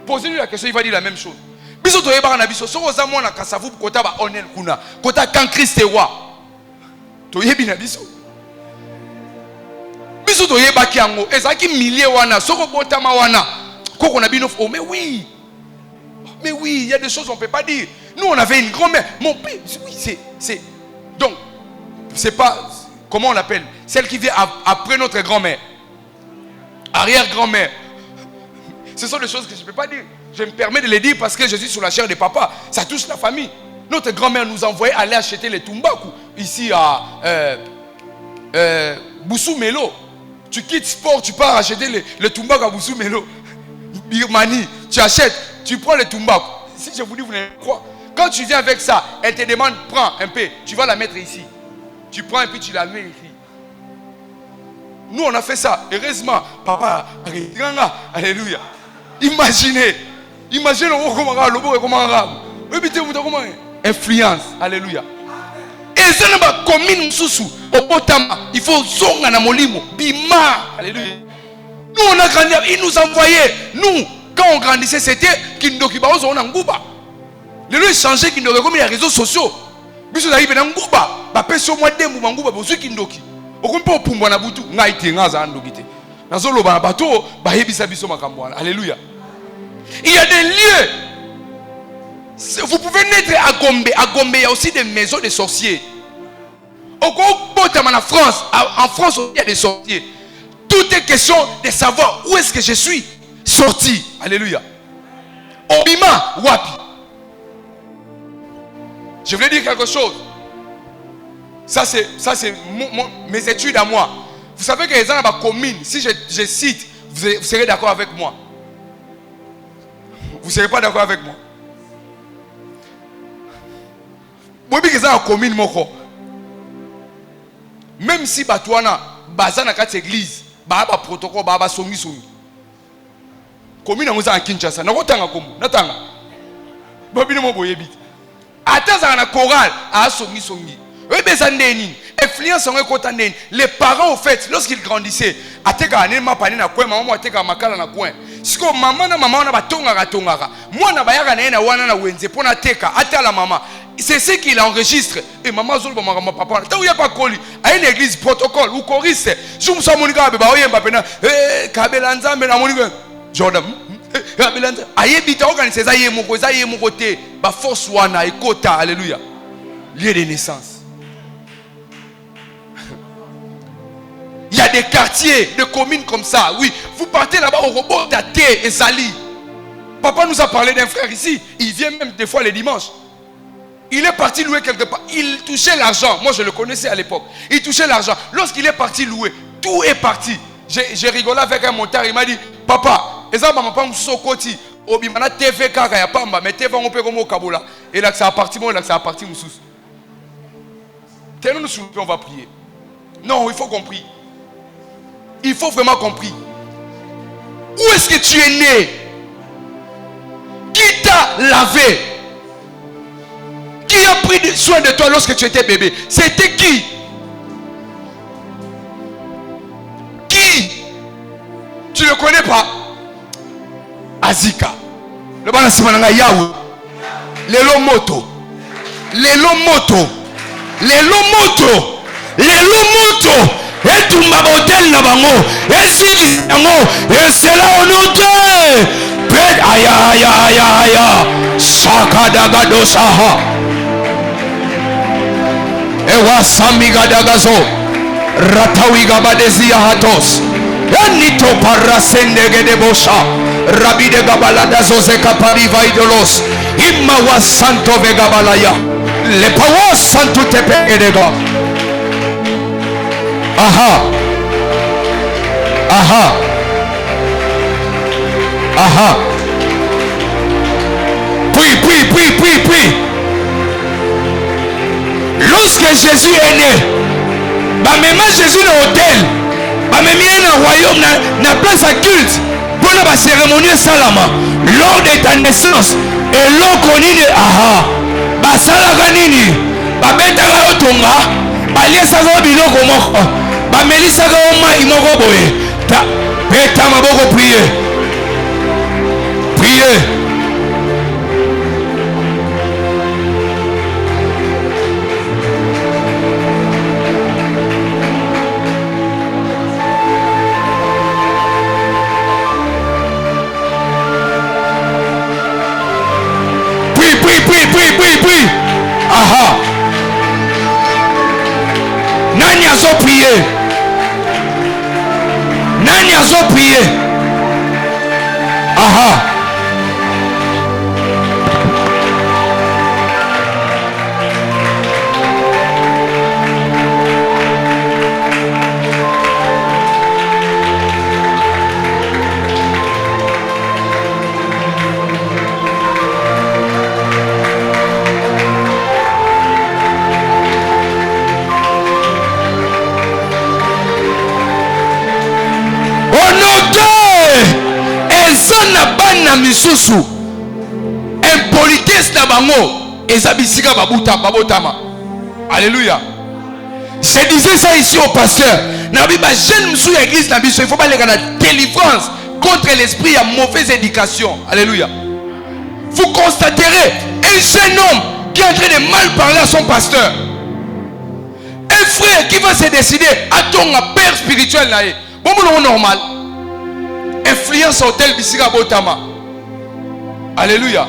posez-lui la question, il va dire la même chose. Biso to yeba na biso so oza mwana kasavu kota ba Onel kuna kota kan Christ wa to yebi na biso biso to yeba ki yango ezaki millier wana soko botama wana koko na bino oh mais oui il y a des choses on peut pas dire. Nous on avait une grand-mère, mon père, oui c'est donc c'est pas comment on l'appelle, celle qui vient après notre grand-mère, arrière-grand-mère. Ce sont des choses que je ne peux pas dire. Je me permets de les dire parce que je suis sur la chair de papa. Ça touche la famille. Notre grand-mère nous envoyait aller acheter les tumbaku ici à Boussou Melo. Tu quittes sport, tu pars acheter les tumbaku à Boussou Melo. Birmanie, tu achètes, tu prends les tumbaku. Si je vous dis, vous n'avez pas quoi. Quand tu viens avec ça, elle te demande, prends un peu. Tu vas la mettre ici. Tu prends et puis tu la mets ici. Nous, on a fait ça. Heureusement, papa, alléluia. Imaginez influence, alléluia. Et ça n'a pas commune sous il faut zonga na molimo bima, alléluia. Nous on a grandi, il nous envoyait. Nous quand on grandissait c'était Kindoki ba on a nguba. Les lois changé Kindoki comme les réseaux sociaux. Biso na ibena nguba ba peso moi dembu nguba bo Kindoki. Okumpo pumbwa na butu ngaite ngaza andokite. Nazolo ba bato ba hebisa biso makambo. Alléluia. Il y a des lieux. Vous pouvez naître à Gombe. À Gombe, il y a aussi des maisons de sorciers. En France, en France, il y a des sorciers. Tout est question de savoir où est-ce que je suis sorti. Alléluia. Obima, Wapi. Je voulais dire quelque chose. Ça, c'est mes études à moi. Vous savez que les gens dans ma commune, si je cite, vous serez d'accord avec moi. Vous ne serez pas d'accord avec moi. Même si Batouana, Bazana kat église, Baba protocole, Baba songi songi. commune en Kinshasa. Nakotanga kombo, natanga. Bobine mo boyebi. Ata na chorale, a songi. Oui, mais ça n'est ni. Influence en écoutant. Les parents, au fait, lorsqu'ils grandissaient, ateka anema pani na coin, maman ateka makala na coin. Si ko maman na ba tongara. Moi na bayaka na wana na wenze pona teka ata la maman. C'est ce qu'il enregistre. Et maman zolo ba papa. Tant il y a pas colis, à une église protocole ou choriste. Je me sens monika ba oyemba pena. Kabela nzambe na monika. Jordan. Kabela nzambe. Ayebita organiser ça yé mon côté. Ba force wana ekota. Alléluia. Lieu de naissance. Il y a des quartiers, des communes comme ça. Oui, vous partez là-bas au robot d'Athé et Sali. Papa nous a parlé d'un frère ici. Il vient même des fois les dimanches. Il est parti louer quelque part. Il touchait l'argent. Moi, je le connaissais à l'époque. Il touchait l'argent. Lorsqu'il est parti louer, tout est parti. J'ai rigolé avec un montard. Il m'a dit, papa, et ça, maman, pas m'sokoti. Obimana TV kaka ya pamba, mais TV on peut comme au Kabola. Et là, ça a parti, moi, là, ça a parti, moussous. Tellement nous on va prier. Non, il faut qu'on prie. Il faut vraiment compris. Où est-ce que tu es né? Qui t'a lavé? Qui a pris soin de toi lorsque tu étais bébé? C'était qui? Qui? Tu ne le connais pas? Azika. Le bana simananga Yahweh. Lelo moto. Et tout ma bouteille na bango. Et si bango. Et c'est là où nous deux. Aya. Sakadaga dosaha. Ewa samiga dagazo. Ratawiga badezia hatos. Enito parasende gedebosha. Rabide gabalada zoze kapariva idolos. Imma wa santo vegabalaya. Le pawa santo tepe edega. Aha. Puis. Lorsque Jésus est né, même Jésus dans l'hôtel, même dans le royaume, dans la place à culte, pour la cérémonie salama, lors de ta naissance, et l'on connaît de aha, basala ganini, babetara otonga, baliesa go biloko moko. Melissa Gaoma Imogoboe. Peta Maboko prier. Puis. Aha. Nani azo prier. Nani azo prier. Aha. Misusu impolitesse na bango ezabisika babotama. Alléluia. Je disais ça ici au pasteur. Na biba jeune musu ya église na biso, il faut pas les gana délivrance contre l'esprit à mauvaise éducation. Alléluia. Vous constaterez un jeune homme qui est en train de mal parler à son pasteur. Un frère qui va se décider à ton père spirituel là. Bon normal. Influence hôtel bisika botama. Alléluia.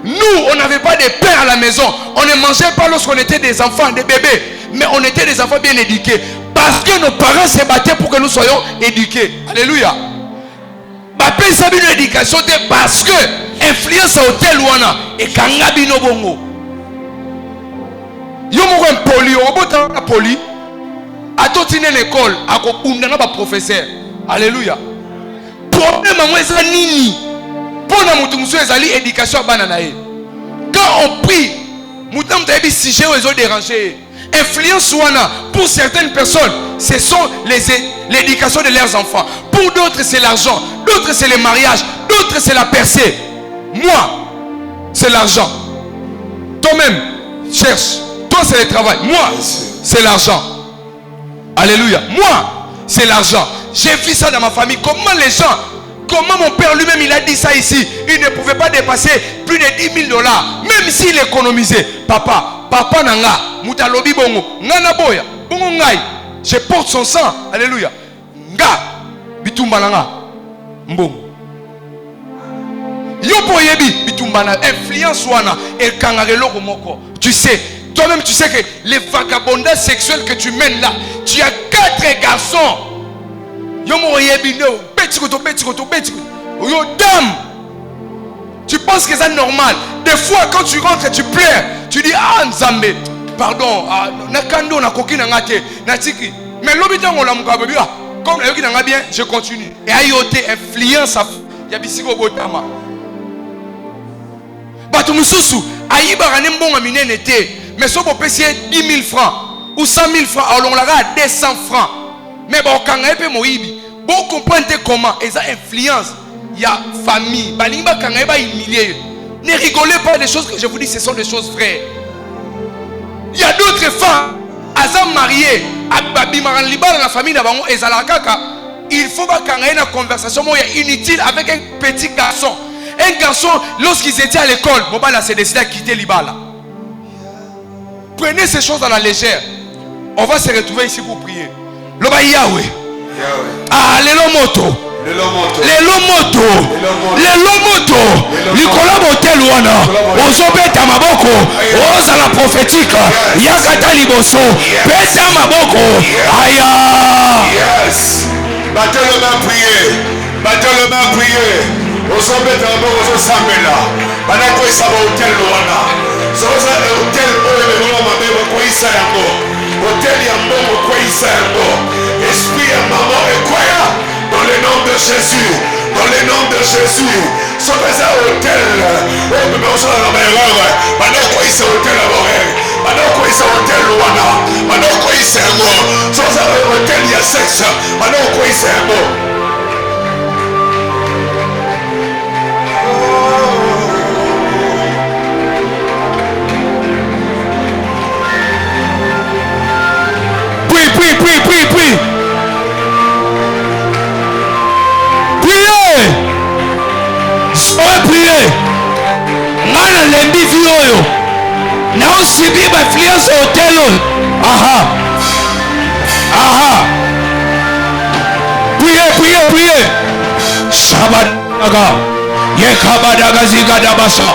Nous, on n'avait pas de pain à la maison. On ne mangeait pas lorsqu'on était des enfants, des bébés. Mais on était des enfants bien éduqués. Parce que nos parents se battaient pour que nous soyons éduqués. Alléluia. Bapé sabi une éducation parce que influence hôtel wana et kangabi no bongo. Yo mo poli, on bota poli. Atotine l'école, akobunda na ba professeur. Alléluia. Problème moi ça nini. Pour na mutu musu ezali éducation bana na ye. Quand on prie, mutam tabi sujet aux déranger. Influence wana pour certaines personnes, ce sont l'éducation de leurs enfants. Pour d'autres c'est l'argent, d'autres c'est le mariage, D'autres, c'est la percée. Moi, c'est l'argent. Toi-même, cherche. Toi, c'est le travail. Moi, c'est l'argent. Alléluia. Moi, c'est l'argent. J'ai vu ça dans ma famille. Comment les gens, comment mon père lui-même, il a dit ça ici. Il ne pouvait pas dépasser plus de 10 000 $. Même s'il économisait. Papa nanga, mutalobi bongo. Ngana boya. Bongo ngai. Je porte son sang. Alléluia. Nga. Bitumba nanga. Mbongo. Yopo yebi. Bitumba na. Influence wana. El kangarelo komoko. Tu sais. Toi-même, tu sais que les vagabondages sexuels que tu mènes là, tu as 4 garçons. Tu penses que c'est normal. Des fois, quand tu rentres et tu pleures, tu dis ah Nzambe, pardon, nakando na koki na ngate, na tiki. Mais l'obédience on l'a mukabebi ah, comme la yoki na bien, je continue. Et ayote influence ya bisiko botama. Bato mususu ayiba ranem bonga minene te. Mais si vous payez 10 000 francs ou 100 000 francs, alors on l'a à 200 francs. Mais bon, quand on vous comprenez comment ils ont influence. Il y a famille. Ne rigolez pas des choses que je vous dis, ce sont des choses vraies. Il y a d'autres femmes, elles sont mariées. La famille il faut pas qu'on ait une conversation inutile avec un petit garçon. Un garçon, lorsqu'ils étaient à l'école, Bobala s'est décidé à quitter Libala. Prenez ces choses à la légère. On va se retrouver ici pour prier. Loba Yahweh. Ah, lelo moto. Lelo moto. Nicolas Motel wana. Ozobeta maboko. Oza la prophétique. Yakata liboso. Beta maboko. Aya. Yes. Battez le main prier. Battez le main prier. Ozobeta maboko osambela. Banako isaba hotel wana. Zoza hotel oyo mabebo ko isa yango. Hotel ya mbongo ko isa yango. Esprit ya maman ekoya dans le nom de Jésus. Dans le nom de Jésus. Sokaza hotel. Oh mais on sera dans l'erreur. Banako isa hotel abore. Banako isa hotel wana. Banako isa yango. Zoza hotel ya sexe. Banako isa yango. Prie. Priez. Nana lembi vioyo. Na osibi ba influence hotel. Aha. Priez. Shabadaga. Yekabadaga zigadabasa.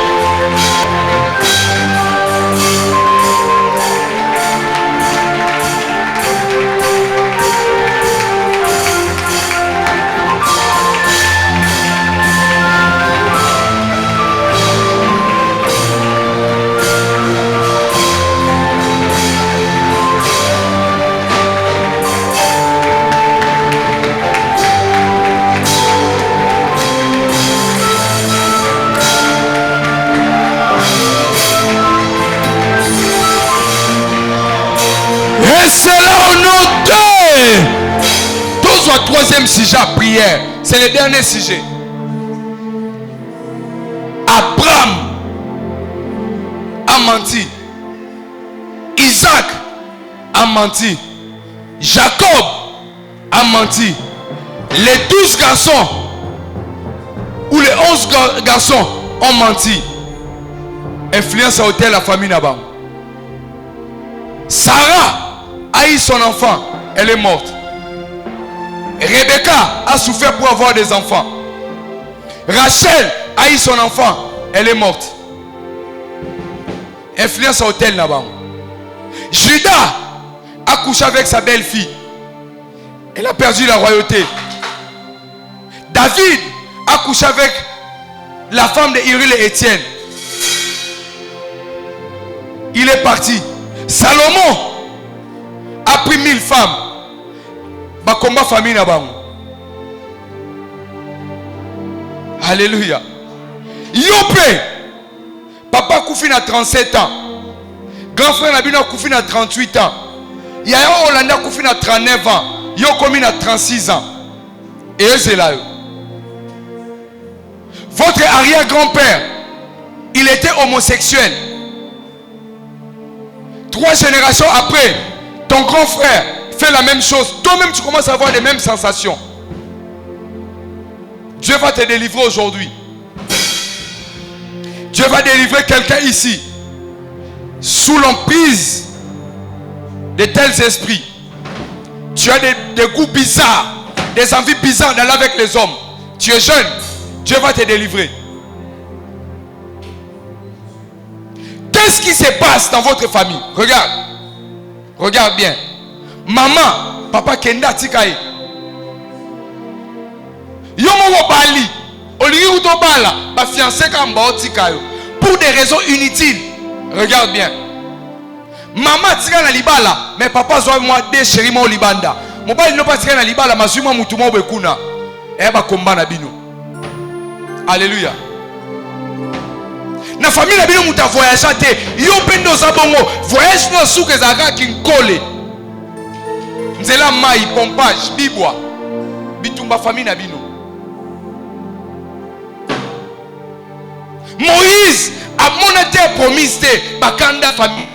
C'est là on note. Tous au troisième sujet à prière. C'est le dernier sujet. Abraham a menti. Isaac a menti. Jacob a menti. Les 12 garçons ou les 11 garçons ont menti. Influence à hôtel la famille là-bas. Sarah a eu son enfant, elle est morte. Rebecca a souffert pour avoir des enfants. Rachel a eu son enfant, elle est morte. Influence à hôtel là-bas. Judas a couché avec sa belle-fille. Elle a perdu la royauté. David a couché avec la femme de Uriel et Étienne. Il est parti. Salomon a pris 1000 femmes. Ba combat famille là-bas. Alléluia. Yopé. Papa Koufine a 37 ans. Grand frère Nabina Koufine a 38 ans. Yaya Olanda Koufine a 39 ans. Yokomine a 36 ans. Et eux c'est là. Votre arrière-grand-père, il était homosexuel. 3 générations après, ton grand frère fait la même chose. Toi-même, tu commences à avoir les mêmes sensations. Dieu va te délivrer aujourd'hui. Dieu va délivrer quelqu'un ici. Sous l'emprise de tels esprits. Tu as des goûts bizarres, des envies bizarres d'aller avec les hommes. Tu es jeune, Dieu va te délivrer. Qu'est-ce qui se passe dans votre famille? Regarde. Regarde bien. Maman, papa kenda tikaye. Yomo wo bali. Oligi uto bala. Ba fiancé kamba o tikayo. Pour des raisons inutiles. Regarde bien. Maman tika na libala. Mais papa zoa moi de chéri mo libanda. Mon bali no pas tika na libala. Mazuma mutumo bekuna. Eba komba na bino. Alléluia. Na famille na bino muta voyage te. Yo pendo za bongo. Voyage no souke za ka kinkole. Nzela mai pompage bibwa. Bitumba famille na bino. Moïse a monété promise te bakanda famille.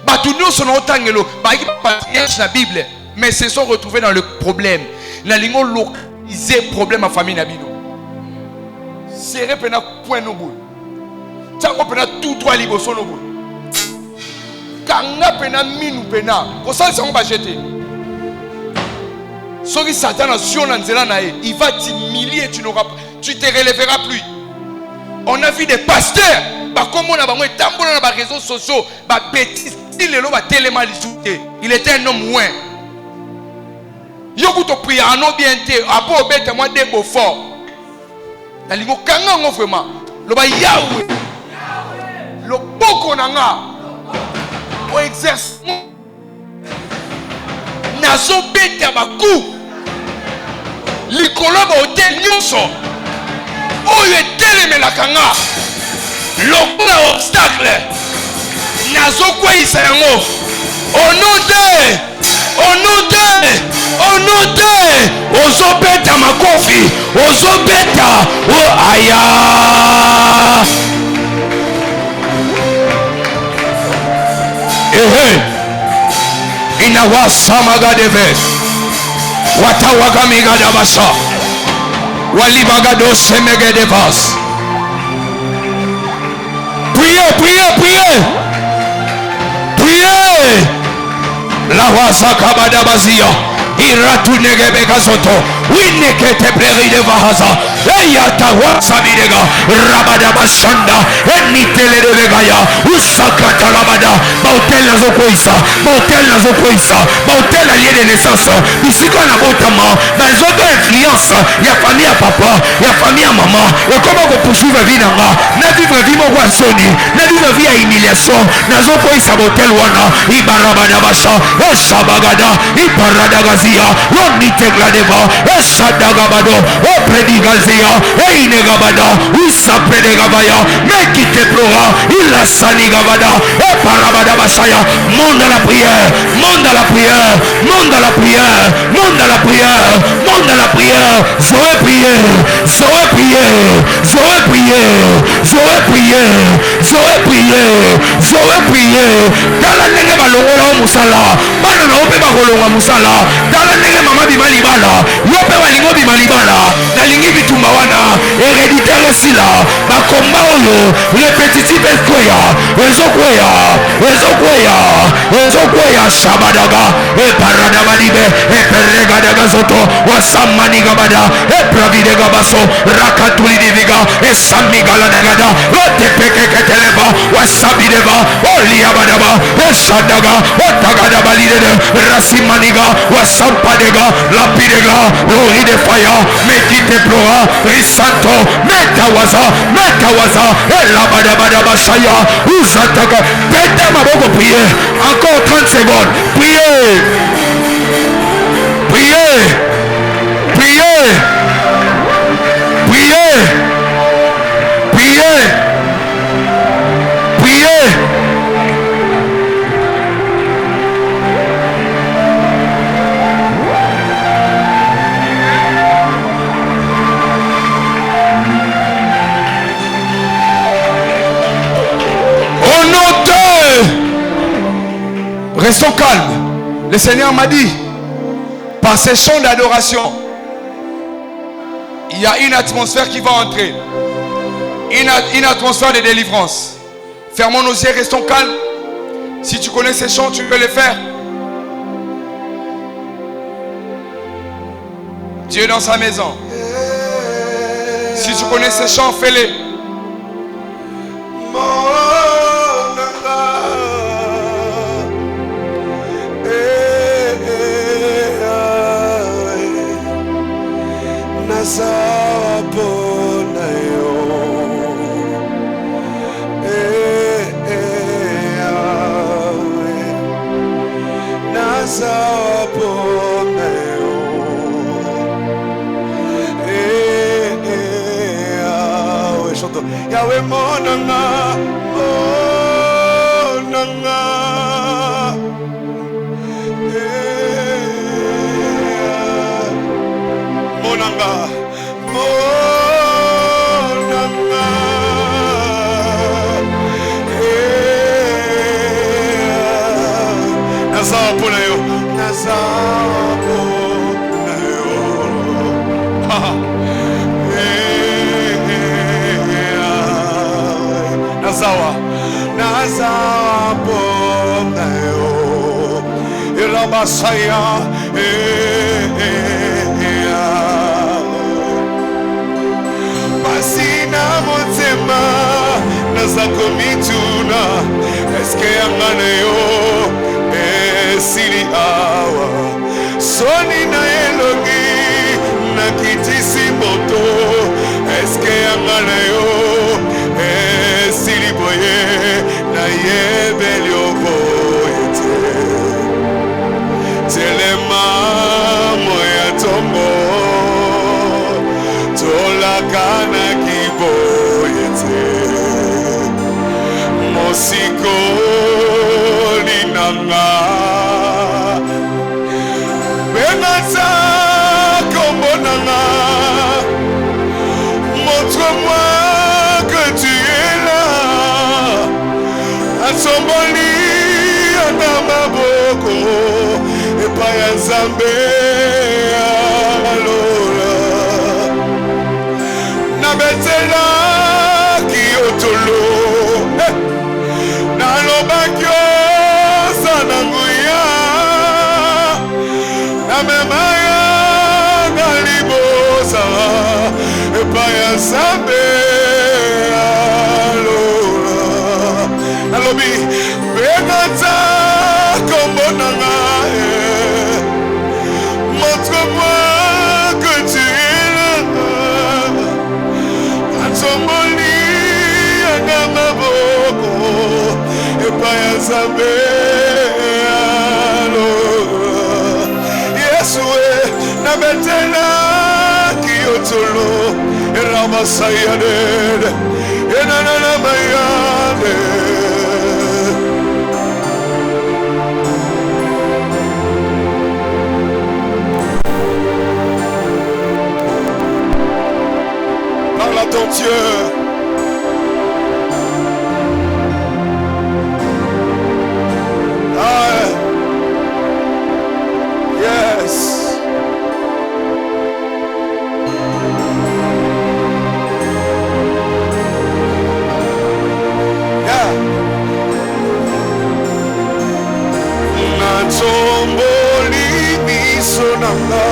Batu no sono otangelo ba patriarche na Bible, mais se sont retrouvés dans le problème. Na lingo localiser problème à famille na bino. Serre pena point no bout. Tango pena tout trois liboso no bout. Kanga pena minu pena. Ko ça c'est on va jeter. Soki Satan a sur nzela na e, il va t'humilier, tu te relèveras plus. On a vu des pasteurs, comme on a dans les réseaux sociaux, bêtises, il était un homme loin. Yokuto prier en obienté, après obéter moi des beaux forts. La lingo kanga vraiment. Le ba Yahweh. Le boko nanga. O exerce. Nazo bete baku. Likolo ba hotel nyonso. Oyo etelemelaka nga lokola obstacle nazokweyisa yango onote ozobeta makofi ozobeta aya inawasamagadeve watawagamigadabasa Walibagado semegedevas. Priez. La wasakabadabazia. Iratu negebegazoto. Winekete preri de vahaza. Eyata wasabidega. Rabadabashanda. Enitele de vegaya. Usakata labada. Bautel nazokoisa. Bautel allié de naissance. Ici qu'on a botama. Dans les autres influences. Il y a famille à papa. Il y a famille à maman. Et comment on poursuit la vie nanga. Na vivre vie mon soni. Na vivre vie à humiliation. Nazokoisa bautel wana. Ibarabadabasha. Eshabagada. Iparadagazia. Lonitegladeva. Esadagabado. Opredigazia. Einegabada. Usapredegabaya. Mekite plora. Illa sanigabada. Eparabadabashaya. Monde à la prière. Zoé prier. Dala nenge balongola musala. Bana na ope bakolonga musala. Dala nenge mama bimalibala. Yope balingo bimalibala. Nalingi bitumba wana. Héréditaire sila. Bakomba oyo. Répétitif Ezokweya. Shabadaga. Paradabadibe. Peregadaga zoto. Wasamanigabada. Pravidegabaso. Rakatuli diviga. Samigala negada. Rotepekeketeleva. Wasabideva. Oliabadaba. Shadaga. Otagadabalide. Rasimaniga. Wasampadega. Lapidega. Lori de fire. Mekite plora. Risanto. Metawaza. Elabadabadabashaya. Uzataga. Pete maboko prier. Encore 30 secondes. Priez. Restons calmes. Le Seigneur m'a dit, par ces chants d'adoration, il y a une atmosphère qui va entrer. Une atmosphère de délivrance. Fermons nos yeux, restons calmes. Si tu connais ces chants, tu peux les faire. Dieu est dans sa maison. Si tu connais ces chants, fais-les. Yahweh monanga, monanga, monanga, monanga, nazawa pona yo, nazawa pona yo. Nazawa, nazawa pona yo, irabasaya, basina motema, nazakomituna, eske yangane yo, esiri awa, soni na elongi, nakitisi moto, eske yangane yo, siliboye na yebeli oboyete telema moya tombo tolakana kiboyete mosiko linanga benata kombonanga montre-moi que tu es là. Asomboli anamaboko epaya Nzambe alola nabetela kiotolo nalobakyo sananguya namemaya nalibosa epaya Nzambe alobi benata kombonanga montre-moi que tu es là atomboli anga maboko epai ya Nzambe alola Yesu nabetela kiotolo eramasayade enanana mayade. Parle à ton Dieu. Ah, yes. Yeah. Natomboli miso nanga.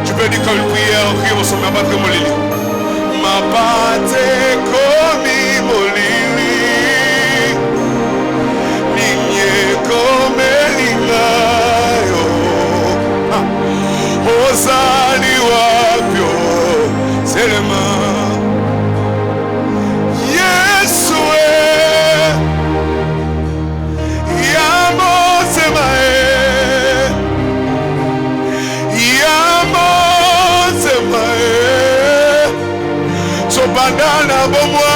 Tu peux dire comme une prière, crier au sommet, abattre molili. Ma pate komi molili, nigne kome lingayo, ozali wapyo, selema. Bandana bomwa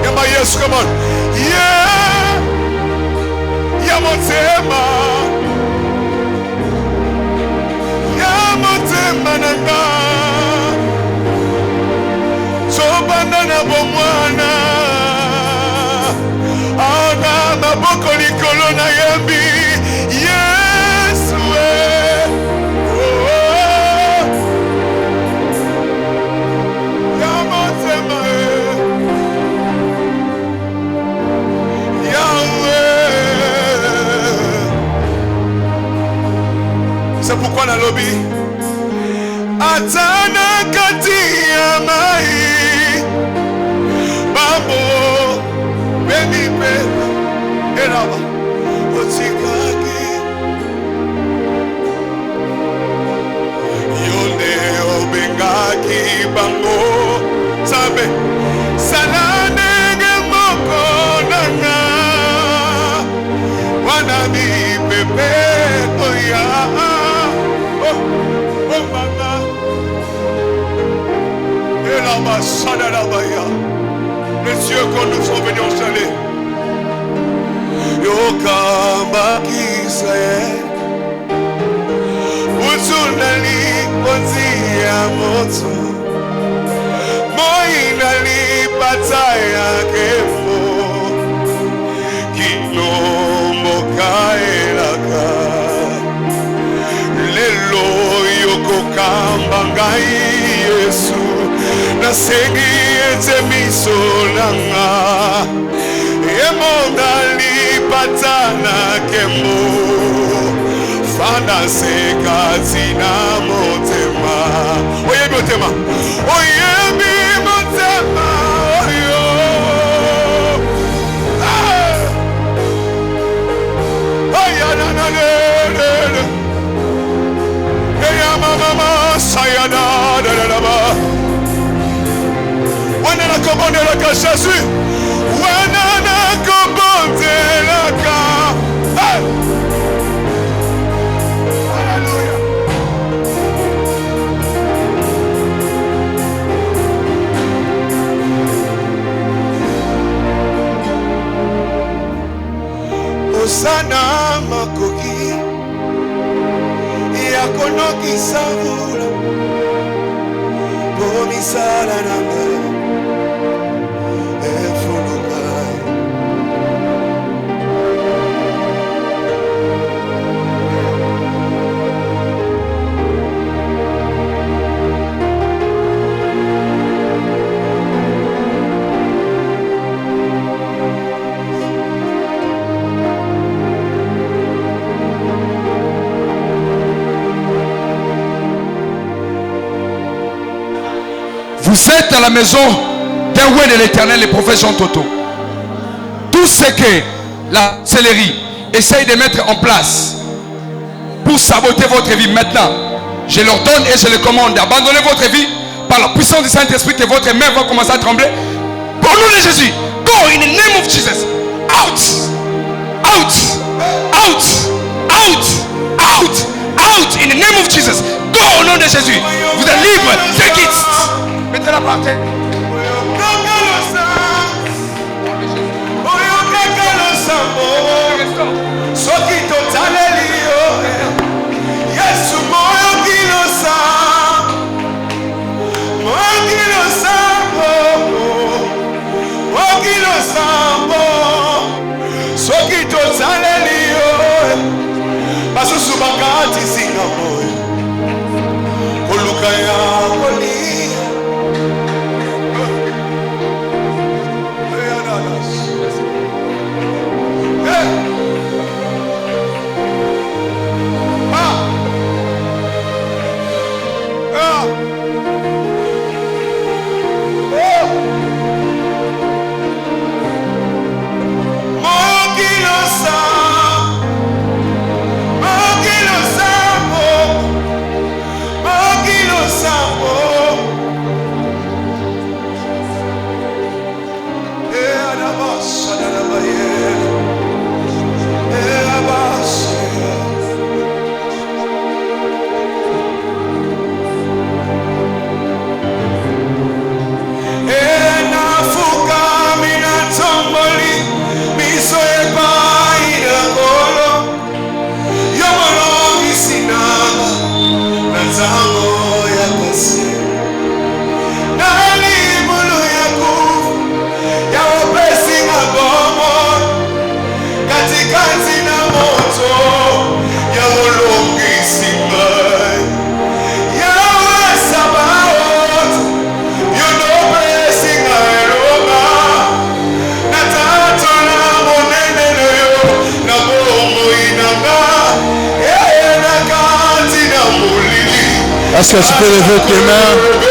yama Yesu, come on, yeah, yamotema na bomwana ana maboko likolo na yembi Yesu ya motema c'est pourquoi na lobby atana kati ya mai babo baby baby elaba otikaki yonde obengaki bango sabe salane moko nanga wana mi pepe oya les cieux quand nous sommes venus installer Yokamba Israël Utsunali Onzia Moto Moinali Pataya Kefo Kino Mokaelaka Lelo Yokokamba Ngai Yesu Nasengi ete misolanga Emondali patana kemo Fana sekati na motema Oyebi motema Oyebi motema Oyo Ayana na lele Eya mama sayana da da da ba Wanana komone la ka Jésus. Wanana komone la ka. Alléluia. Osana makoki ya konoki savula Bomisala nanga Vous êtes à la maison d'un roi de l'Éternel, les prophètes Jean Toto. Tout ce que la céleri essaye de mettre en place pour saboter votre vie maintenant, je leur donne et je les commande. Abandonnez votre vie par la puissance du Saint-Esprit, que votre mère va commencer à trembler. Au nom de Jésus, go in the name of Jesus. Out, out, out, out, out, out in the name of Jesus. Go au nom de Jésus. Vous êtes libre. Take it. Mettez-la par terre. Oh Est-ce que tu peux lever tes mains?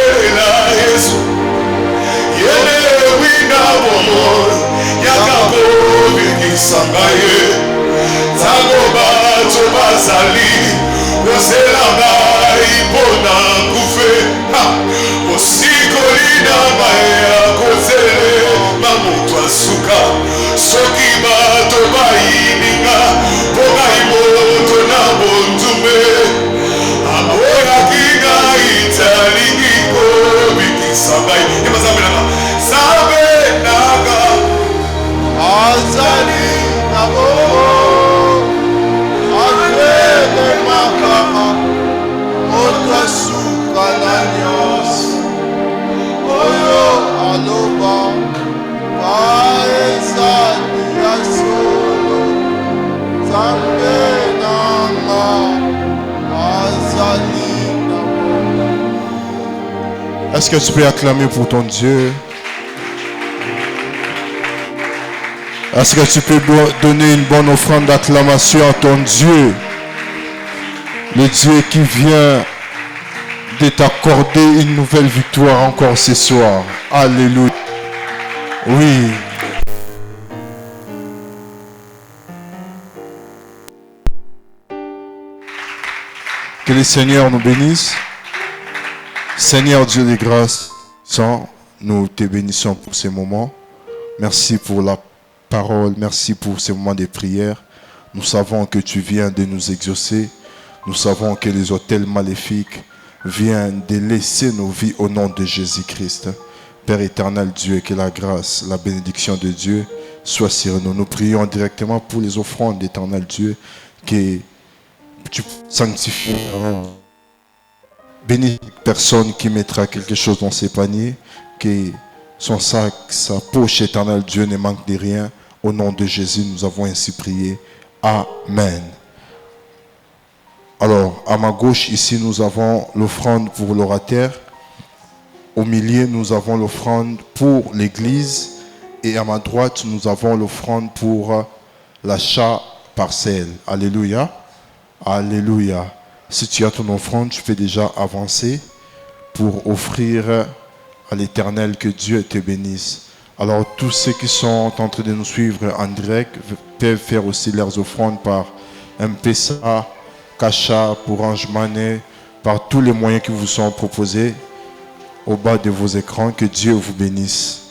Est-ce que tu peux acclamer pour ton Dieu? Est-ce que tu peux donner une bonne offrande d'acclamation à ton Dieu? Le Dieu qui vient de t'accorder une nouvelle victoire encore ce soir. Alléluia. Oui. Que le Seigneur nous bénisse. Seigneur Dieu de grâce, nous te bénissons pour ces moments. Merci pour la parole, merci pour ces moments de prière. Nous savons que tu viens de nous exaucer. Nous savons que les autels maléfiques viennent de laisser nos vies au nom de Jésus-Christ. Père éternel Dieu, que la grâce, la bénédiction de Dieu soit sur nous. Nous prions directement pour les offrandes éternel Dieu, que tu sanctifies. Bénis personne qui mettra quelque chose dans ses paniers, que son sac, sa poche éternelle Dieu ne manque de rien. Au nom de Jésus, nous avons ainsi prié. Amen. Alors, à ma gauche, ici, nous avons l'offrande pour l'orateur. Au milieu, nous avons l'offrande pour l'église. Et à ma droite, nous avons l'offrande pour l'achat parcelle. Alléluia. Alléluia. Si tu as ton offrande, tu peux déjà avancer pour offrir à l'Éternel, que Dieu te bénisse. Alors tous ceux qui sont en train de nous suivre en direct peuvent faire aussi leurs offrandes par M-Pesa, Cacha, pour Orange Money, par tous les moyens qui vous sont proposés au bas de vos écrans. Que Dieu vous bénisse.